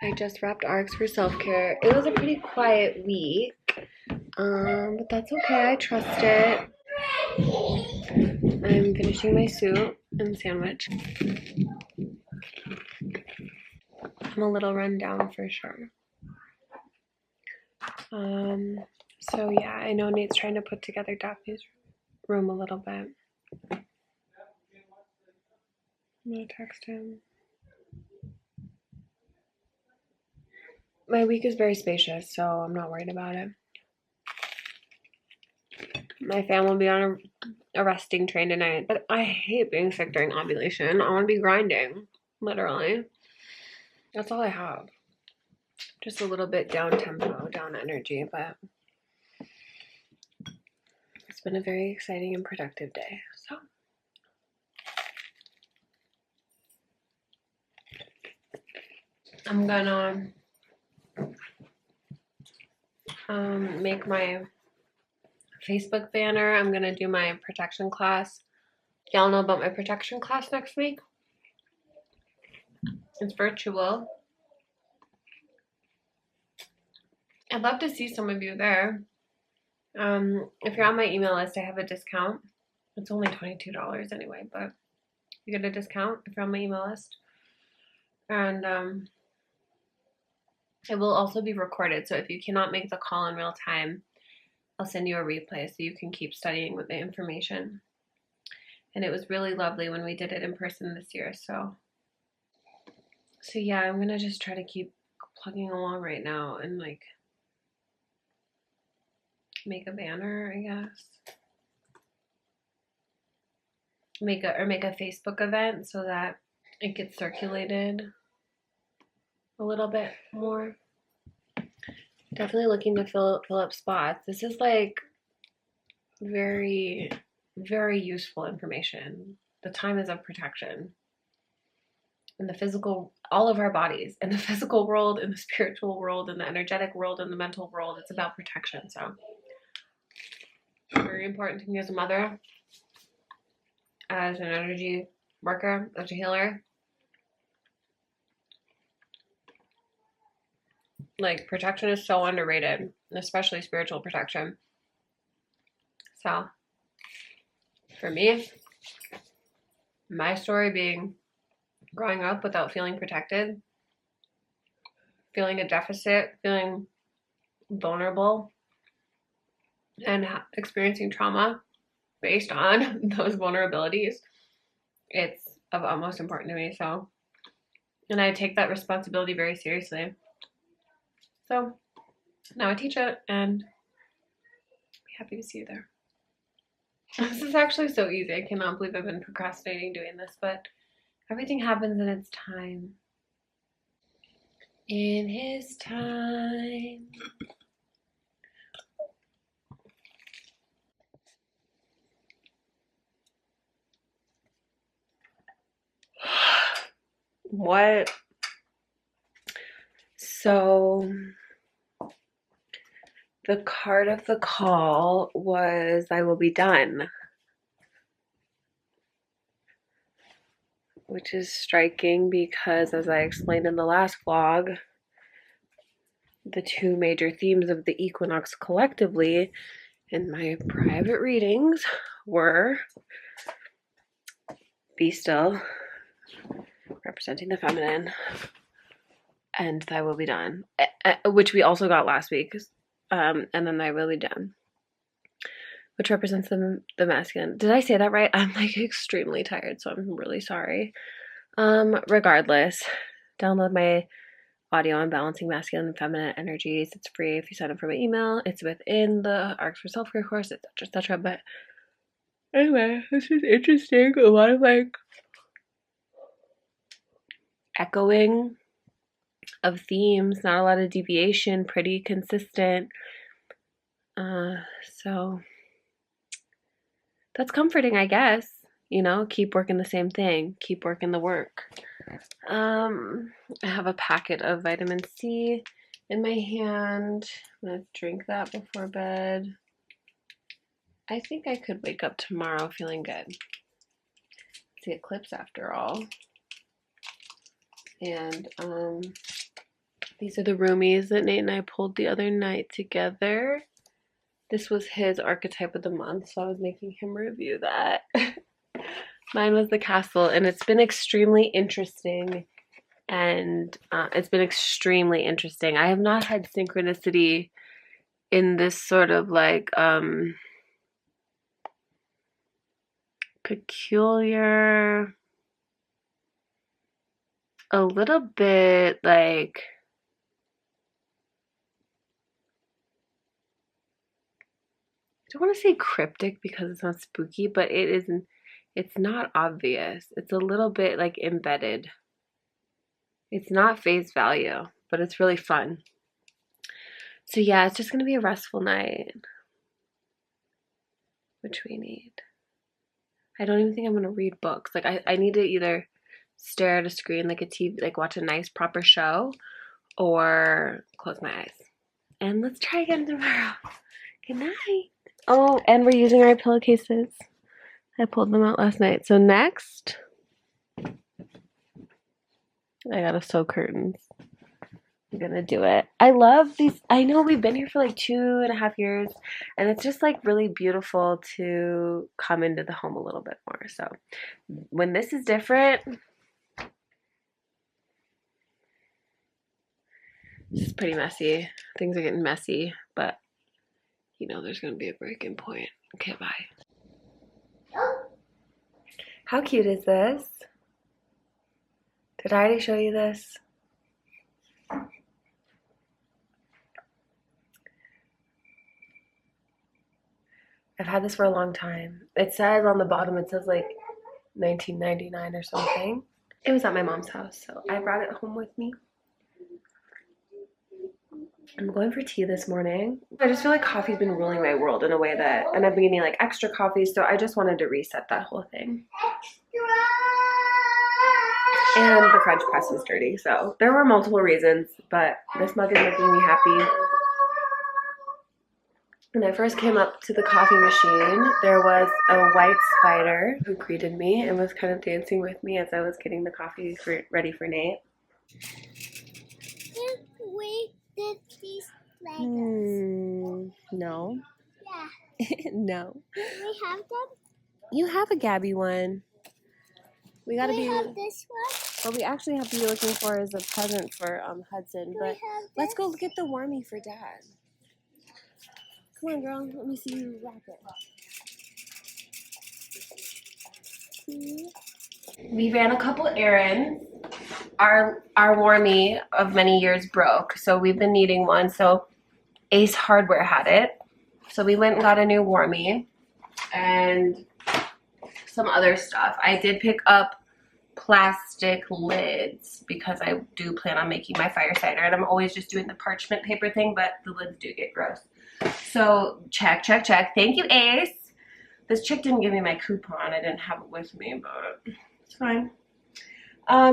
S1: I just wrapped ARCs for self-care. It was a pretty quiet week, but that's okay. I trust it. I'm finishing my soup and sandwich. I'm a little run down for sure. So yeah, I know Nate's trying to put together Daphne's room a little bit. I'm gonna text him. my week is very spacious, so I'm not worried about it. My family will be on a resting train tonight, but I hate being sick during ovulation. I want to be grinding, literally. That's all I have. Just a little bit down tempo, down energy, but it's been a very exciting and productive day. So I'm gonna make my Facebook banner. I'm gonna do my protection class. Y'all know about my protection class next week. It's virtual. I'd love to see some of you there. If you're on my email list, I have a discount. It's only $22 anyway, but you get a discount if you're on my email list. And it will also be recorded, so if you cannot make the call in real time, I'll send you a replay so you can keep studying with the information. And it was really lovely when we did it in person this year, so yeah, I'm gonna just try to keep plugging along right now and like make a banner, I guess. Make a Facebook event so that it gets circulated a little bit more. Definitely looking to fill up spots. This is like very, very useful information. The time is of protection. In the physical, all of our bodies, in the physical world, in the spiritual world, in the energetic world, in the mental world, it's about protection. So very important to me as a mother, as an energy worker, as a healer. Like, protection is so underrated, especially spiritual protection. So, for me, my story being growing up without feeling protected, feeling a deficit, feeling vulnerable, and experiencing trauma based on those vulnerabilities, it's of utmost importance to me. So, and I take that responsibility very seriously. So now I teach it, and I'll be happy to see you there. This is actually so easy. I cannot believe I've been procrastinating doing this, but everything happens in its time. In his time. What? So the card of the call was I will be done, which is striking because, as I explained in the last vlog, the two major themes of the equinox collectively in my private readings were be still, representing the feminine, and I will be done, which we also got last week, and then I will be done, which represents the masculine. Did I say that right? I'm like extremely tired, so I'm really sorry. Regardless, download my audio on balancing masculine and feminine energies. It's free if you sign up for my email. It's within the Arcs for Self Care course, etc. But anyway, this is interesting. A lot of like echoing of themes, not a lot of deviation, pretty consistent. So that's comforting, I guess. You know, keep working the same thing, keep working the work. I have a packet of vitamin C in my hand. I'm gonna drink that before bed. I think I could wake up tomorrow feeling good. It's the eclipse after all. And these are the roomies that Nate and I pulled the other night together. This was his archetype of the month, so I was making him review that. Mine was the castle, and it's been extremely interesting. And it's been extremely interesting. I have not had synchronicity in this sort of like peculiar, a little bit like don't want to say cryptic because it's not spooky, but it isn't, it's not obvious. It's a little bit like embedded. It's not face value, but it's really fun. So yeah, it's just going to be a restful night, which we need. I don't even think I'm going to read books. Like I need to either stare at a screen like a TV, like watch a nice proper show, or close my eyes. And let's try again tomorrow. Good night. Oh, and we're using our pillowcases. I pulled them out last night. So next, I gotta sew curtains. I'm gonna do it. I love these. I know we've been here for like 2.5 years, and it's just like really beautiful to come into the home a little bit more. So when this is different, this is pretty messy. Things are getting messy, but you know there's gonna be a breaking point. Okay, bye. How cute is this? Did I already show you this? I've had this for a long time. It says on the bottom, it says like 1999 or something. It was at my mom's house, so I brought it home with me. I'm going for tea this morning. I just feel like coffee's been ruling my world in a way that, and I've been getting like extra coffee, so I just wanted to reset that whole thing. And the French press is dirty, so there were multiple reasons, but this mug is making me happy. When I first came up to the coffee machine, there was a white spider who greeted me and was kind of dancing with me as I was getting the coffee ready for Nate.
S2: We did these Legos.
S1: No.
S2: Yeah.
S1: No.
S2: We have them.
S1: You have a Gabby one. We gotta be.
S2: Have this one.
S1: What we actually have to be looking for is a present for Hudson. But let's go get the warmie for Dad. Come on, girl. Let me see you wrap it. We ran a couple errands. Our warmie of many years broke, so we've been needing one. So Ace Hardware had it, so we went and got a new warmie and some other stuff. I did pick up plastic lids because I do plan on making my fire cider, and I'm always just doing the parchment paper thing, but the lids do get gross. So check. Thank you, Ace. This chick didn't give me my coupon. I didn't have it with me, but it's fine.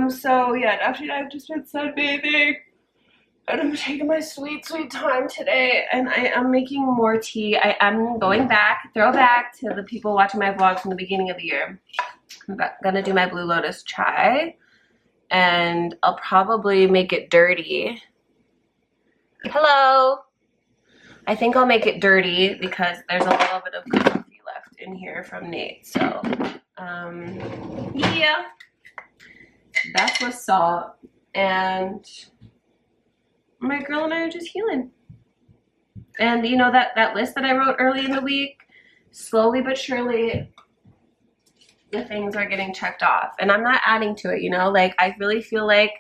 S1: So yeah, after that, I've just been sunbathing, and I'm taking my sweet time today, and I am making more tea. I am going back, throwback to the people watching my vlogs from the beginning of the year. I'm gonna do my Blue Lotus chai, and I'll probably make it dirty. Hello. I think I'll make it dirty because there's a little bit of coffee left in here from Nate. So, yeah. That's with salt, and my girl and I are just healing. And you know that list that I wrote early in the week, slowly but surely the things are getting checked off, and I'm not adding to it, you know, like I really feel like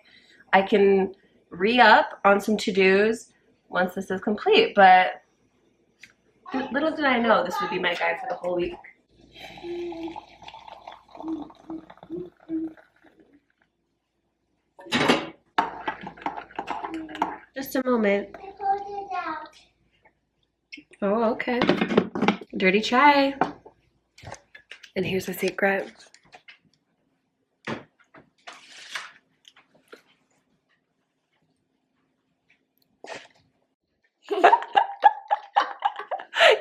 S1: I can re-up on some to-dos once this is complete, but little did I know this would be my guide for the whole week. Just a moment.
S2: I pulled it out.
S1: Oh, okay. Dirty chai. And here's the secret.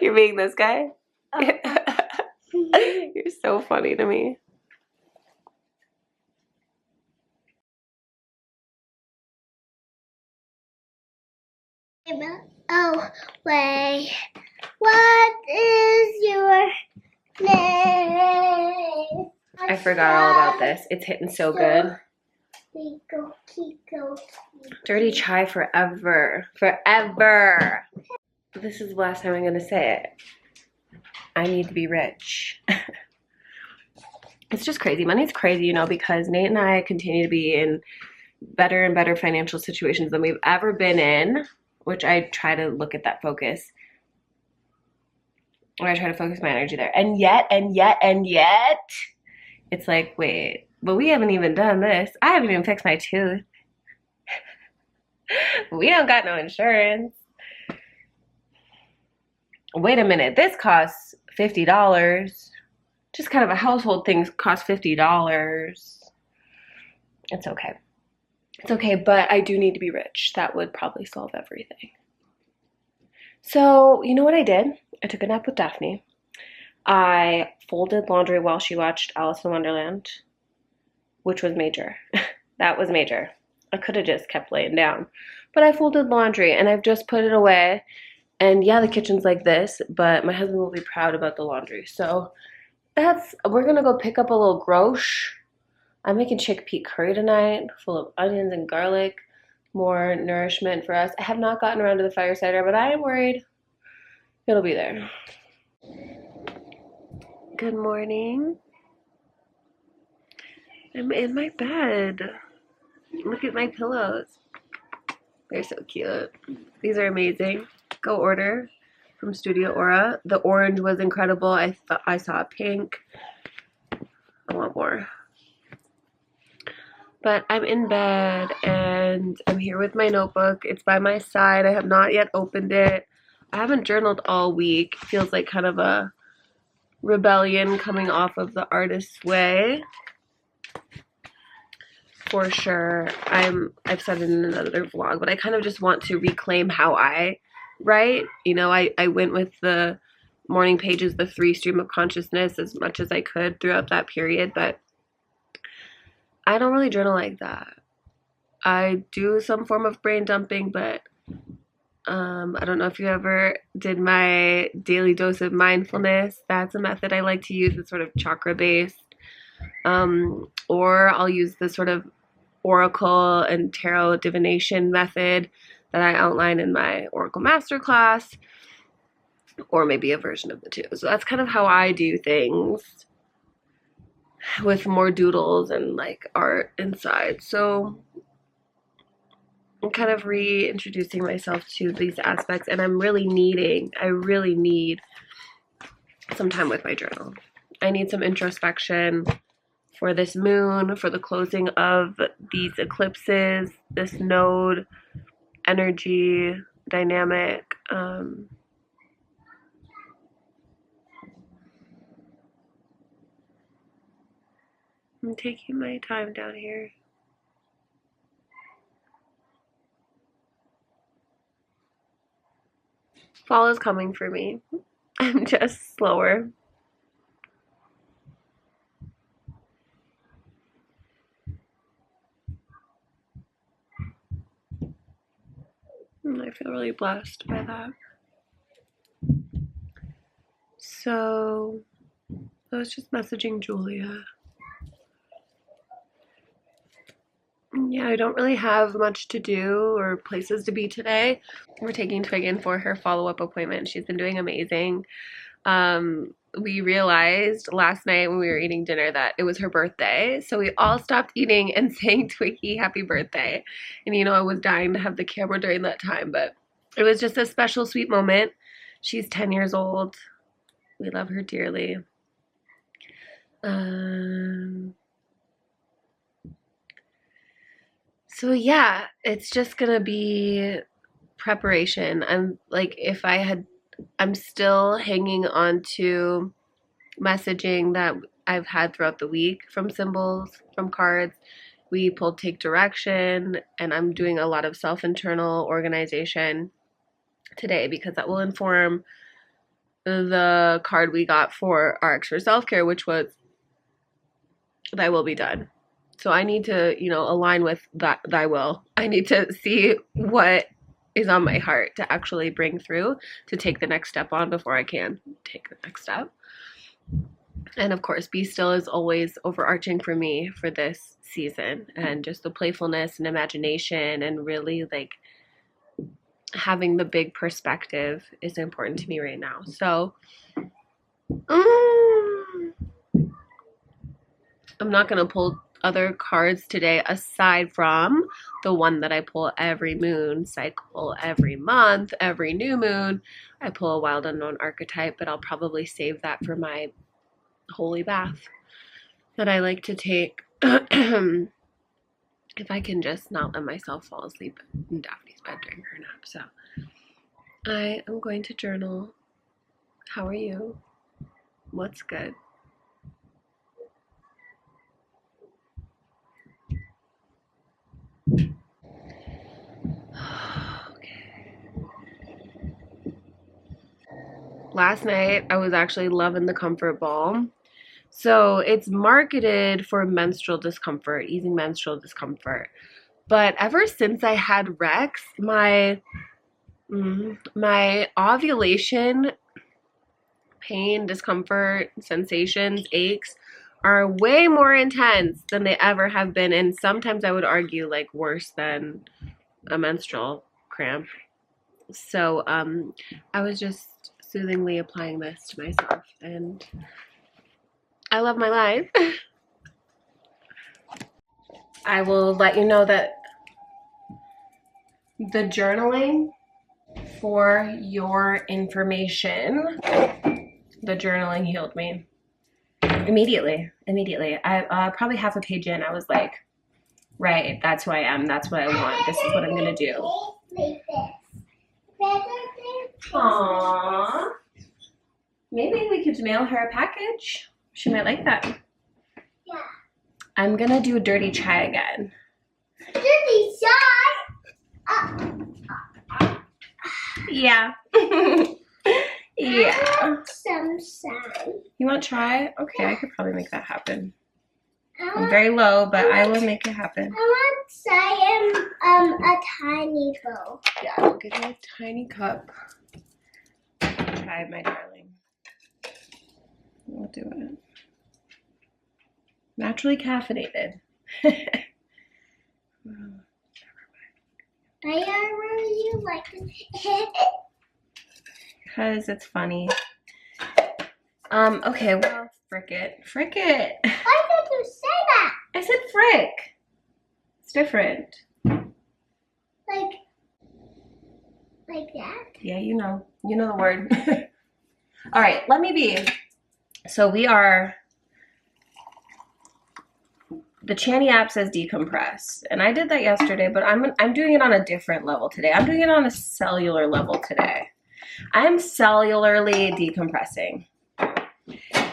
S1: You're being this guy? You're so funny to me.
S2: Oh, wait. What is your name?
S1: I forgot all about this. It's hitting so good.
S2: Kiko.
S1: Dirty chai forever. Forever. This is the last time I'm going to say it. I need to be rich. It's just crazy. Money's crazy, you know, because Nate and I continue to be in better and better financial situations than we've ever been in, which I try to look at that focus. when I try to focus my energy there. And yet, it's like, wait, but we haven't even done this. I haven't even fixed my tooth. We don't got no insurance. Wait a minute, this costs $50. Just kind of a household thing costs $50. It's okay. It's okay, but I do need to be rich. That would probably solve everything. So, you know what I did? I took a nap with Daphne. I folded laundry while she watched Alice in Wonderland, which was major. That was major. I could have just kept laying down. But I folded laundry, and I've just put it away. And yeah, the kitchen's like this, but my husband will be proud about the laundry. So we're going to go pick up a little grosh. I'm making chickpea curry tonight, full of onions and garlic. More nourishment for us. I have not gotten around to the fire cider, but I am worried it'll be there. Good morning. I'm in my bed. Look at my pillows. They're so cute. These are amazing. Go order from Studio Ora. The orange was incredible. I saw a pink. I want more. But I'm in bed and I'm here with my notebook. It's by my side. I have not yet opened it. I haven't journaled all week. It feels like kind of a rebellion coming off of the artist's way. For sure. I've said it in another vlog, but I kind of just want to reclaim how I write. You know, I went with the morning pages, the 3 stream of consciousness as much as I could throughout that period, but I don't really journal like that. I do some form of brain dumping, but I don't know if you ever did my daily dose of mindfulness. That's a method I like to use. It's sort of chakra based. Or I'll use the sort of oracle and tarot divination method that I outline in my Oracle Masterclass, or maybe a version of the two. So that's kind of how I do things, with more doodles and like art inside. So I'm kind of reintroducing myself to these aspects, and I really need some time with my journal. I need some introspection for this moon, for the closing of these eclipses, this node energy dynamic. I'm taking my time down here. Fall is coming for me. I'm just slower. And I feel really blessed by that. So I was just messaging Julia. Yeah, I don't really have much to do or places to be today. We're taking Twig in for her follow-up appointment. She's been doing amazing. We realized last night when we were eating dinner that it was her birthday. So we all stopped eating and sang Twiggy happy birthday. And you know, I was dying to have the camera during that time, but it was just a special, sweet moment. She's 10 years old. We love her dearly. So yeah, it's just gonna be preparation. I'm still hanging on to messaging that I've had throughout the week from symbols, from cards. We pulled Take Direction, and I'm doing a lot of self-internal organization today because that will inform the card we got for RX for Self-Care, which was Thy Will Be Done. So I need to, align with thy will. I need to see what is on my heart to actually bring through, to take the next step on before I can take the next step. And of course, Be Still is always overarching for me for this season. And just the playfulness and imagination and really like having the big perspective is important to me right now. So I'm not going to pull other cards today aside from the one that I pull every moon cycle, every month, every new moon. I pull a wild unknown archetype, but I'll probably save that for my holy bath that I like to take if I can just not let myself fall asleep in Daphne's bed during her nap. So I am going to journal. How are you? What's good? Last night, I was actually loving the comfort ball. So it's marketed for menstrual discomfort, easing menstrual discomfort. But ever since I had Rex, my ovulation pain, discomfort, sensations, aches are way more intense than they ever have been. And sometimes I would argue like worse than a menstrual cramp. So I was just soothingly applying this to myself, and I love my life. I will let you know that the journaling, for your information, the journaling healed me immediately. I probably half a page in, I was like, right, that's who I am, that's what I want, this is what I'm gonna do. Aww. Maybe we could mail her a package. She might like that.
S2: Yeah.
S1: I'm gonna do a dirty chai again.
S2: Dirty chai?
S1: Yeah. Yeah.
S2: I want some sun.
S1: You want chai? Okay, I could probably make that happen.
S2: I
S1: I'm
S2: want,
S1: very low, but I will make it happen.
S2: I want chai in a tiny bowl.
S1: Yeah, I'll give you a tiny cup. Chai, my darling. We'll do it. Naturally caffeinated.
S2: Why are you like it?
S1: Because it's funny. Okay, well, frick it. Frick it.
S2: Why did you say that?
S1: I said frick. It's different.
S2: Like that?
S1: Yeah, you know the word. All right, let me be. So we are, the Channy app says decompress, and I did that yesterday, but I'm doing it on a different level today. I'm doing it on a cellular level today. I am cellularly decompressing,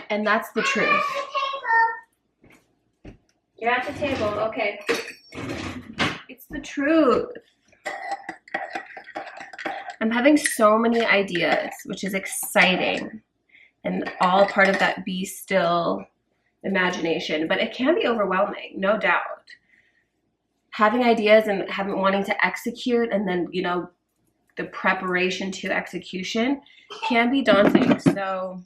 S1: and that's the truth. You're at the table, okay. It's the truth. I'm having so many ideas, which is exciting, and all part of that be still imagination, but it can be overwhelming, no doubt. Having ideas and wanting to execute, and then, you know, the preparation to execution can be daunting. So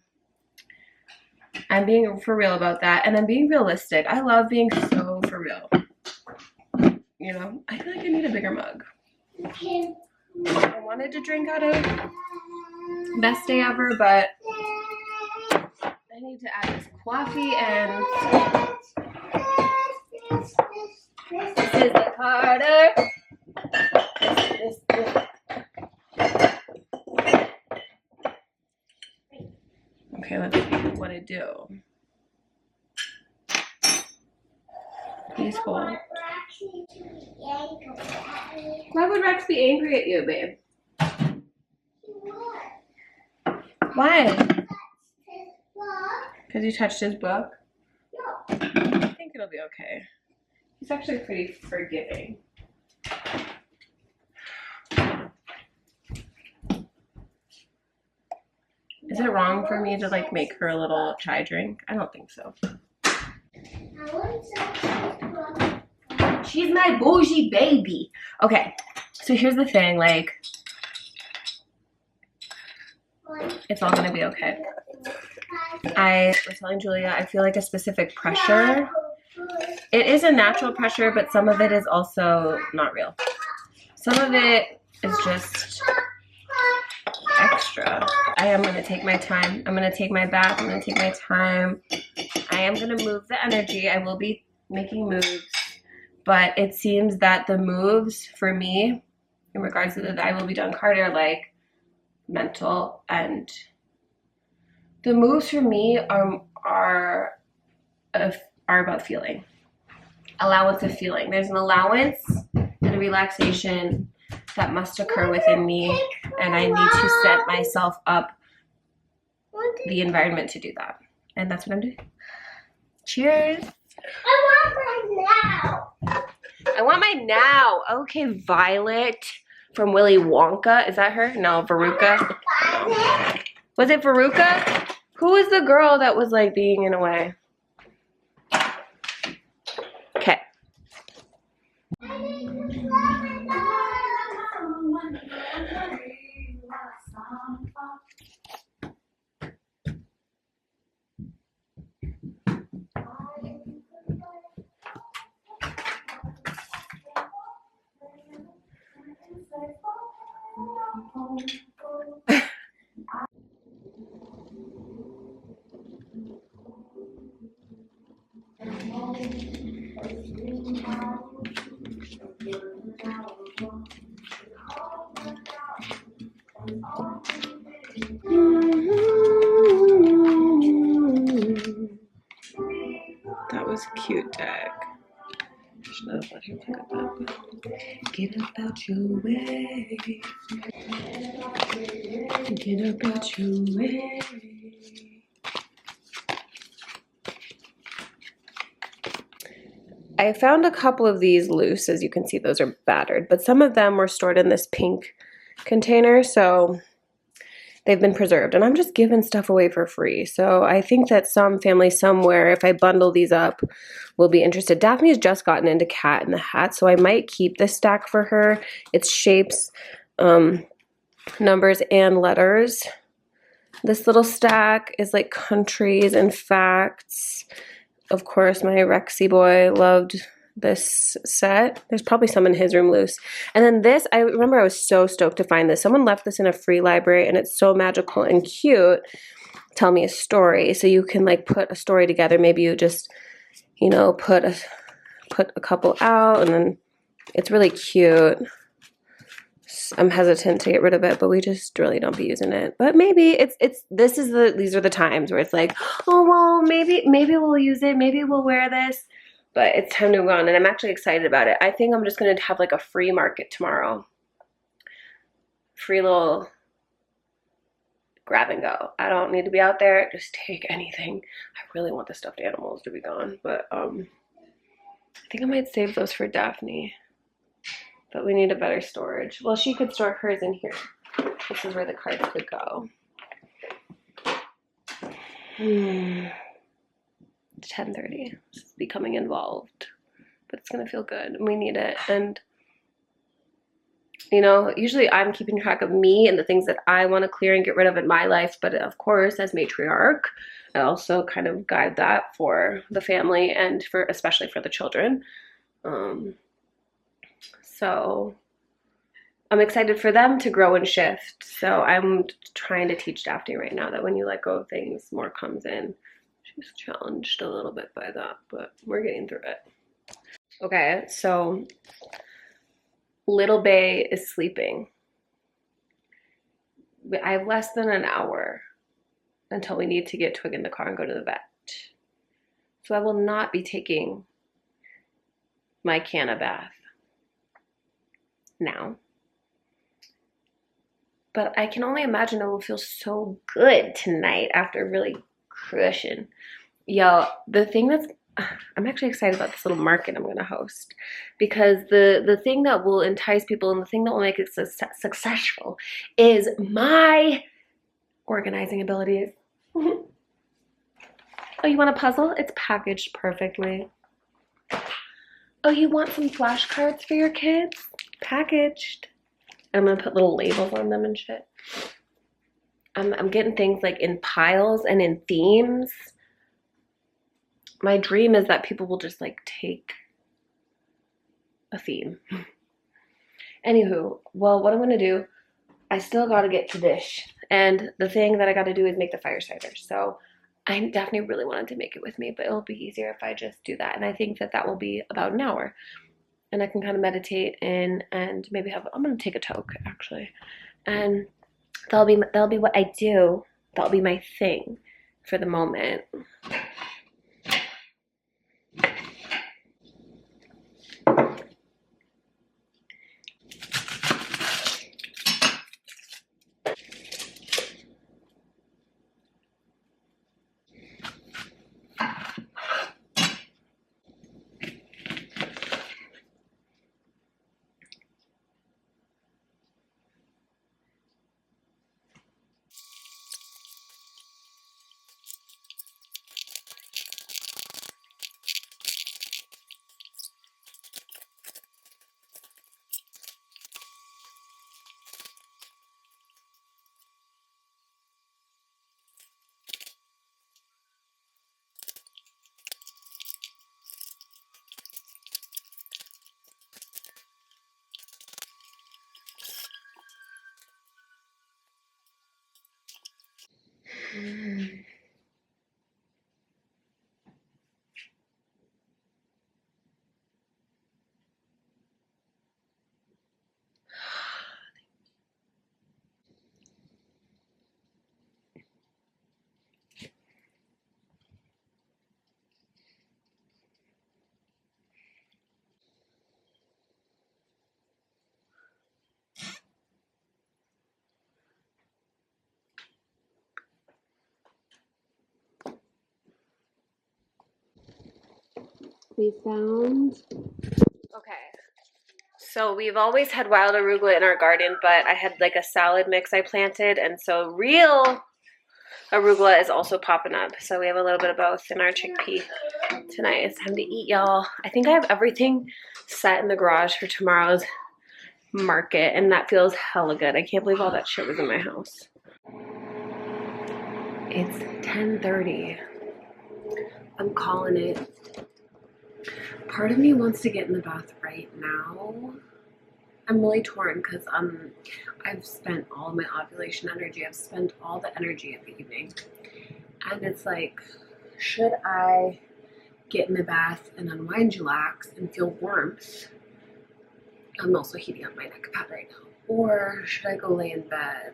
S1: I'm being for real about that, and I'm being realistic. I love being so for real. You know, I feel like I need a bigger mug. I wanted to drink out of Best Day Ever, but I need to add this coffee, and this is the Carter. This. Okay, let's see what I do. Peaceful. Why would Rex be angry at you, babe? Why? Because you touched his book? I think it'll be okay. He's actually pretty forgiving. Is it wrong for me to like make her a little chai drink? I don't think so. She's my bougie baby. Okay, so here's the thing, like, it's all gonna be okay. I was telling Julia, I feel like a specific pressure. It is a natural pressure, but some of it is also not real. Some of it is just extra. I am gonna take my time. I'm gonna take my bath. I'm gonna take my time. I am gonna move the energy. I will be making moves, but it seems that the moves for me in regards to the I will be done card are like mental, and the moves for me are about feeling, allowance of feeling. There's an allowance and a relaxation that must occur within me, and I need to set myself up the environment to do that, and that's what I'm doing. Cheers. I want my now. Okay, Violet from Willy Wonka. Is that her? No, Veruca. Was it Veruca? Who was the girl that was like being in a way? Okay. That was a cute tag. Should have let him pick up that. Get up out your way. Get up out your way. I found a couple of these loose. As you can see, those are battered, but some of them were stored in this pink container, so they've been preserved, and I'm just giving stuff away for free. So I think that some family somewhere, if I bundle these up, will be interested. Daphne's just gotten into Cat in the Hat, so I might keep this stack for her. It's shapes, numbers, and letters. This little stack is like countries and facts. Of course, my Rexy boy loved this set. There's probably some in his room loose. And then this, I remember I was so stoked to find this. Someone left this in a free library, and it's so magical and cute. Tell me a story. So you can like put a story together. Maybe you just, you know, put a couple out, and then it's really cute. I'm hesitant to get rid of it, but we just really don't be using it. But maybe these are the times where it's like, oh well, maybe we'll use it, maybe we'll wear this, but it's time to move on, and I'm actually excited about it. I think I'm just gonna have like a free market tomorrow. Free little grab and go. I don't need to be out there, just take anything. I really want the stuffed animals to be gone, but I think I might save those for Daphne. But we need a better storage. Well, she could store hers in here. This is where the cards could go. It's 10:30. This is becoming involved. But it's going to feel good. We need it. And, you know, usually I'm keeping track of me and the things that I want to clear and get rid of in my life. But, of course, as matriarch, I also kind of guide that for the family and especially for the children. So I'm excited for them to grow and shift. So I'm trying to teach Daphne right now that when you let go of things, more comes in. She's challenged a little bit by that, but we're getting through it. Okay, so Little Bay is sleeping. I have less than an hour until we need to get Twig in the car and go to the vet. So I will not be taking my canna bath now, but I can only imagine it will feel so good tonight after really crushing. Yo, the thing that's, I'm actually excited about this little market I'm going to host, because the thing that will entice people and the thing that will make it successful is my organizing abilities. Oh, you want a puzzle? It's packaged perfectly. Oh, you want some flashcards for your kids? Packaged. I'm gonna put little labels on them and shit. I'm getting things like in piles and in themes. My dream is that people will just like take a theme. Anywho, well, what I'm gonna do, I still gotta get to dish. And the thing that I gotta do is make the fire cider. So I definitely really wanted to make it with me, but it'll be easier if I just do that. And I think that will be about an hour. And I can kind of meditate in and maybe I'm going to take a toke actually. And that'll be what I do. That'll be my thing for the moment. We found, okay, so we've always had wild arugula in our garden, but I had like a salad mix I planted, and so real arugula is also popping up. So we have a little bit of both in our chickpea tonight. It's time to eat, y'all. I think I have everything set in the garage for tomorrow's market, and that feels hella good. I can't believe all that shit was in my house. It's 10:30. I'm calling it. Part of me wants to get in the bath right now. I'm really torn because I've spent all of my ovulation energy. I've spent all the energy of the evening. And it's like, should I get in the bath and unwind, chillax, and feel warmth? I'm also heating up my neck pad right now. Or should I go lay in bed?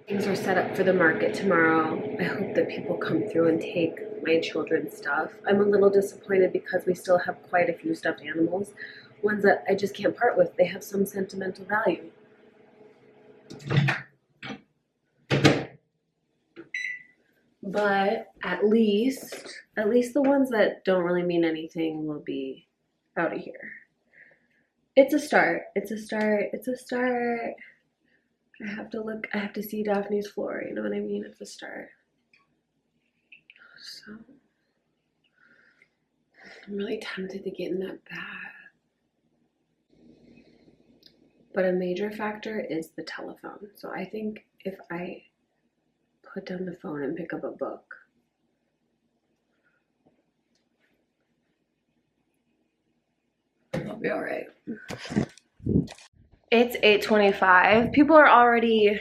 S1: Things are set up for the market tomorrow. I hope that people come through and take my children's stuff. I'm a little disappointed because we still have quite a few stuffed animals, ones that I just can't part with. They have some sentimental value. But at least the ones that don't really mean anything will be out of here. It's a start. It's a start. It's a start. I have to see Daphne's floor, you know what I mean? It's a start. So, I'm really tempted to get in that bath. But a major factor is the telephone. So I think if I put down the phone and pick up a book, I'll be all right. It's 8:25. People are already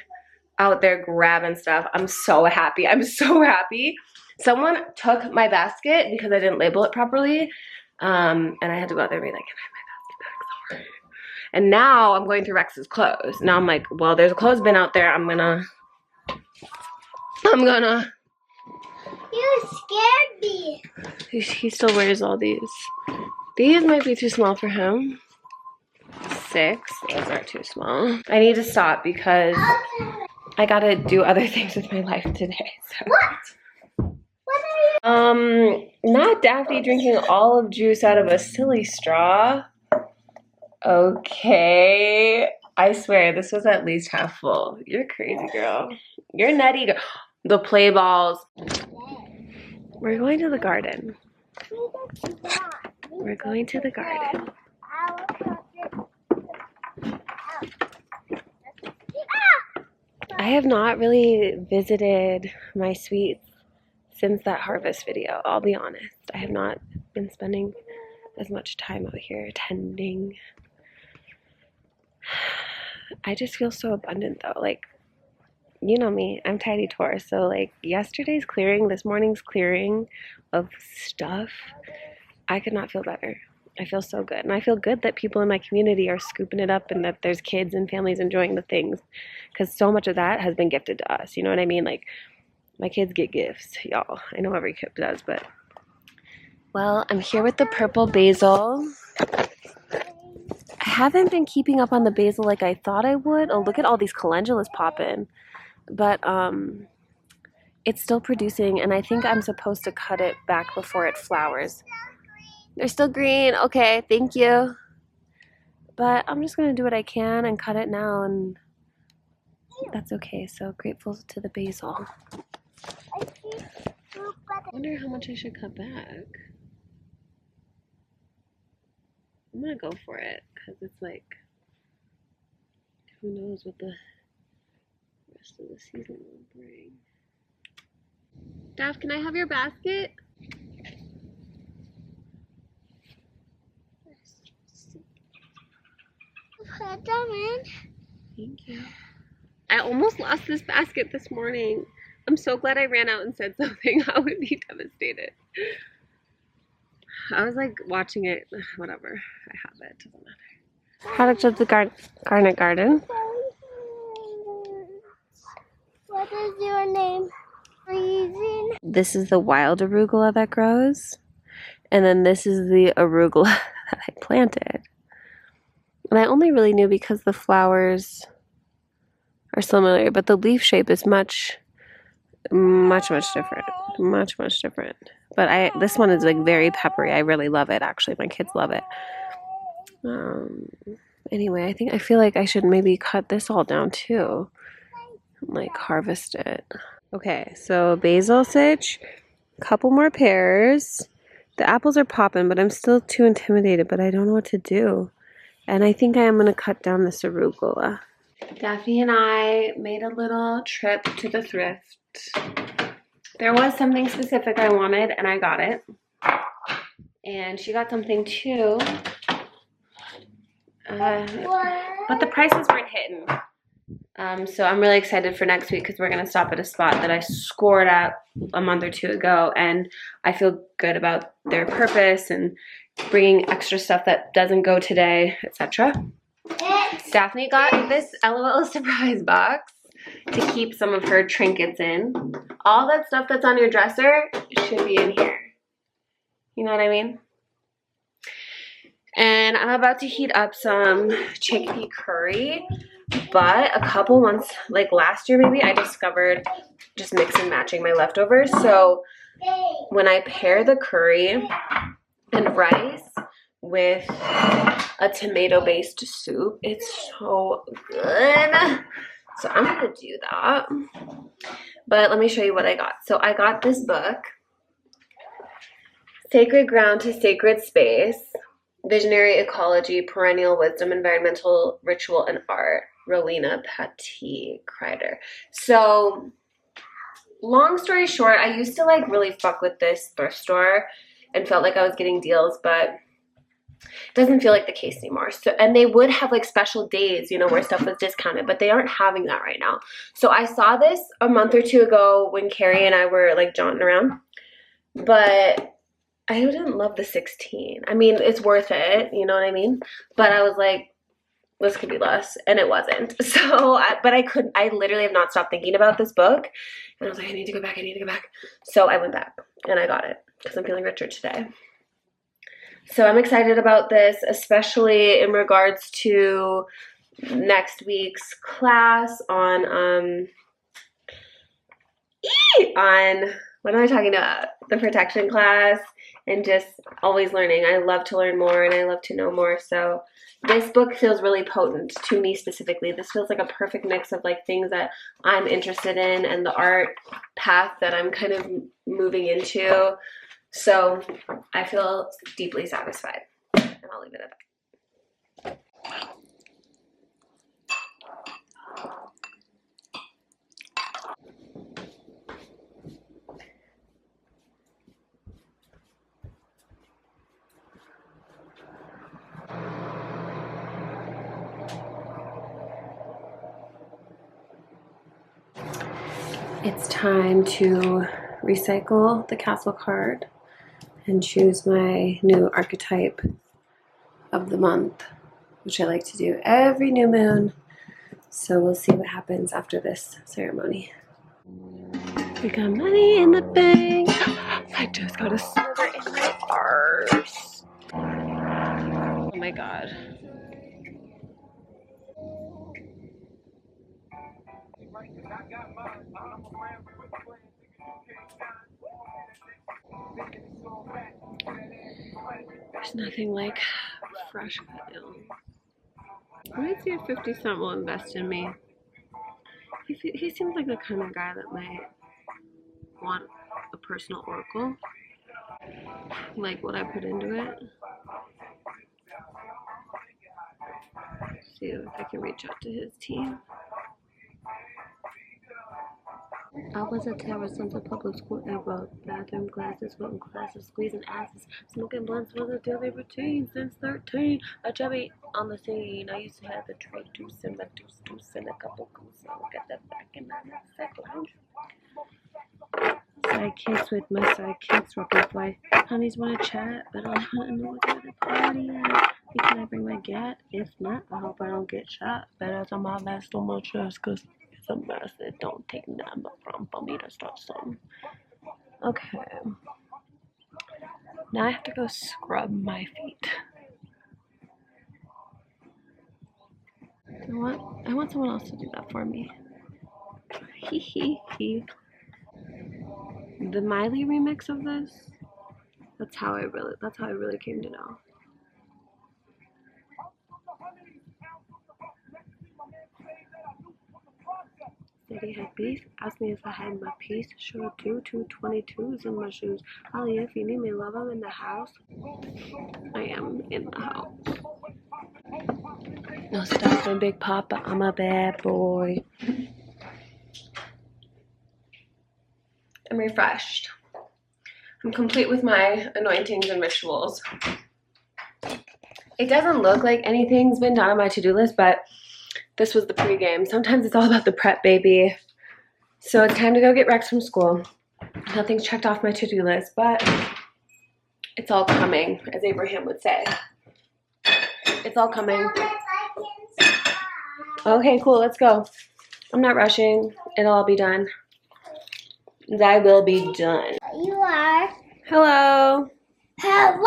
S1: out there grabbing stuff. I'm so happy. I'm so happy. Someone took my basket because I didn't label it properly. And I had to go out there and be like, can I have my basket back? Sorry. And now I'm going through Rex's clothes. Now I'm like, well, there's a clothes bin out there. I'm gonna.
S2: You scared me.
S1: He still wears all these. These might be too small for him. 6. Those are too small. I need to stop because I gotta do other things with my life today. So.
S2: What? What are you?
S1: Not Daphne drinking olive juice out of a silly straw. Okay. I swear this was at least half full. You're crazy, girl. You're nutty, girl. The play balls. We're going to the garden. We're going to the garden. I have not really visited my sweets since that harvest video, I'll be honest. I have not been spending as much time out here tending. I just feel so abundant though. Like, you know me, I'm Tidy Tor. So like yesterday's clearing, this morning's clearing of stuff, I could not feel better. I feel so good. And I feel good that people in my community are scooping it up and that there's kids and families enjoying the things. Because so much of that has been gifted to us. You know what I mean? Like, my kids get gifts, y'all. I know every kid does, but... Well, I'm here with the purple basil. I haven't been keeping up on the basil like I thought I would. Oh, look at all these calendulas popping. But, it's still producing, and I think I'm supposed to cut it back before it flowers. They're still green. Okay, thank you. But I'm just going to do what I can and cut it now, and that's okay. So grateful to the basil. I wonder how much I should cut back. I'm going to go for it, because it's like, who knows what the rest of the season will bring. Daph, can I have your basket?
S2: Put them in.
S1: Thank you. I almost lost this basket this morning. I'm so glad I ran out and said something. I would be devastated. I was like watching it. Whatever. I have it. Doesn't matter. Product of the garnet garden.
S2: What is your name? Freezing.
S1: This is the wild arugula that grows. And then this is the arugula that I planted. And I only really knew because the flowers are similar, but the leaf shape is much different. Much different. But this one is like very peppery. I really love it, actually. My kids love it. Anyway, I feel like I should maybe cut this all down too. Like harvest it. Okay, so basil sitch, couple more pears. The apples are popping, but I'm still too intimidated, but I don't know what to do. And I think I am going to cut down this arugula. Daphne and I made a little trip to the thrift. There was something specific I wanted, and I got it. And she got something too. But the prices weren't hitting. So I'm really excited for next week because we're going to stop at a spot that I scored at a month or two ago. And I feel good about their purpose and bringing extra stuff that doesn't go today, etc. Daphne got this LOL surprise box to keep some of her trinkets in. All that stuff that's on your dresser should be in here. You know what I mean? And I'm about to heat up some chickpea curry. But a couple months, like last year maybe, I discovered just mix and matching my leftovers. So when I pair the curry and rice with a tomato-based soup, it's so good. So I'm gonna do that. But let me show you what I got. So I got this book, Sacred Ground to Sacred Space, Visionary Ecology, Perennial Wisdom, Environmental Ritual and Art, Rowena Patti Kreider. So long story short, I used to like really fuck with this thrift store and felt like I was getting deals, but it doesn't feel like the case anymore. So, and they would have like special days, you know, where stuff was discounted, but they aren't having that right now. So I saw this a month or two ago when Carrie and I were like jaunting around, but I didn't love the 16. I mean, it's worth it, you know what I mean? But I was like, this could be less, and it wasn't. So, I literally have not stopped thinking about this book, and I was like, I need to go back. So I went back, and I got it, because I'm feeling richer today. So I'm excited about this, especially in regards to next week's class on what am I talking about? The protection class, and just always learning. I love to learn more, and I love to know more, so this book feels really potent to me specifically. This feels like a perfect mix of like things that I'm interested in and the art path that I'm kind of moving into. So I feel deeply satisfied, and I'll leave it at that. It's time to recycle the castle card and choose my new archetype of the month, which I like to do every new moon. So we'll see what happens after this ceremony. We got money in the bank. I just got a sliver in my arse. Oh my god. There's nothing like fresh cut ill. I might see if 50 Cent will invest in me. He seems like the kind of guy that might want a personal oracle. Like what I put into it. See if I can reach out to his team. I was a terror since a public school era. Bathroom classes, written classes, squeezing asses, smoking blunts was a daily routine since 13. A chubby on the scene. I used to have a tray juice and a deuce and a couple goose. I'll get that back in my sack lounge. Sidekicks with my sidekicks, rockin' fly. Honeys wanna chat, but I wanna know what kind of party at. Can I bring my gat? If not, I hope I don't get shot. Better than my vest on my chest, cause it's a mess. It don't take nothing for me to start something. Okay. Now I have to go scrub my feet. You know what? I want someone else to do that for me. Hee hee hee. The Miley remix of this, that's how I really came to know. Said he had beef, asked me if I had my piece, sure do, 222s in my shoes. Holly, if you need me, love, I'm in the house. I am in the house. No stopping, Big Papa, I'm a bad boy. I'm refreshed. I'm complete with my anointings and rituals. It doesn't look like anything's been done on my to-do list, but this was the pregame. Sometimes it's all about the prep, baby. So it's time to go get Rex from school. Nothing's checked off my to-do list, but it's all coming, as Abraham would say. It's all coming. Okay, cool, let's go. I'm not rushing. It'll all be done. I will be done.
S2: You are.
S1: Hello.
S2: Hello.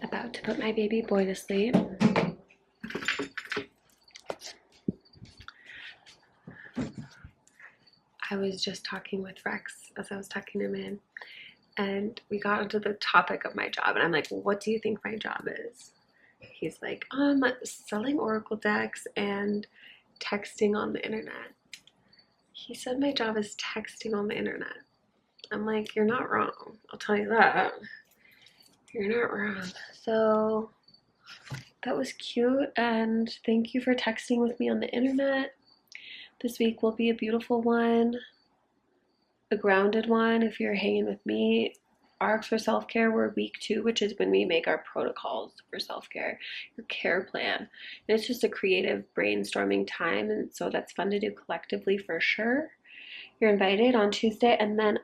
S1: About to put my baby boy to sleep. I was just talking with Rex as I was tucking him in, and we got into the topic of my job, and I'm like, what do you think my job is? He's like, selling oracle decks and texting on the internet. He said my job is texting on the internet. I'm like, you're not wrong. I'll tell you that. You're not wrong. So that was cute, and thank you for texting with me on the internet. This week will be a beautiful one, a grounded one if you're hanging with me. Arcs for self-care, we're week 2, which is when we make our protocols for self-care, your care plan. And it's just a creative brainstorming time, and so that's fun to do collectively for sure. You're invited on Tuesday, and then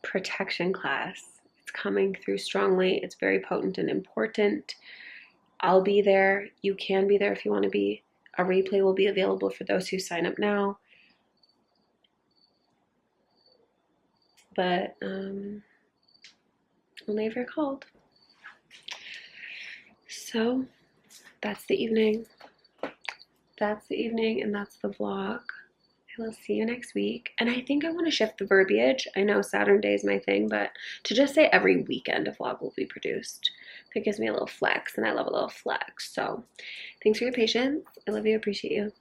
S1: protection class. It's coming through strongly. It's very potent and important. I'll be there. You can be there if you want to be. A replay will be available for those who sign up now. But only if you're called. So that's the evening. That's the evening, and that's the vlog. I will see you next week. And I think I want to shift the verbiage. I know Saturn Day is my thing, but to just say every weekend a vlog will be produced. That gives me a little flex, and I love a little flex. So thanks for your patience. I love you, appreciate you.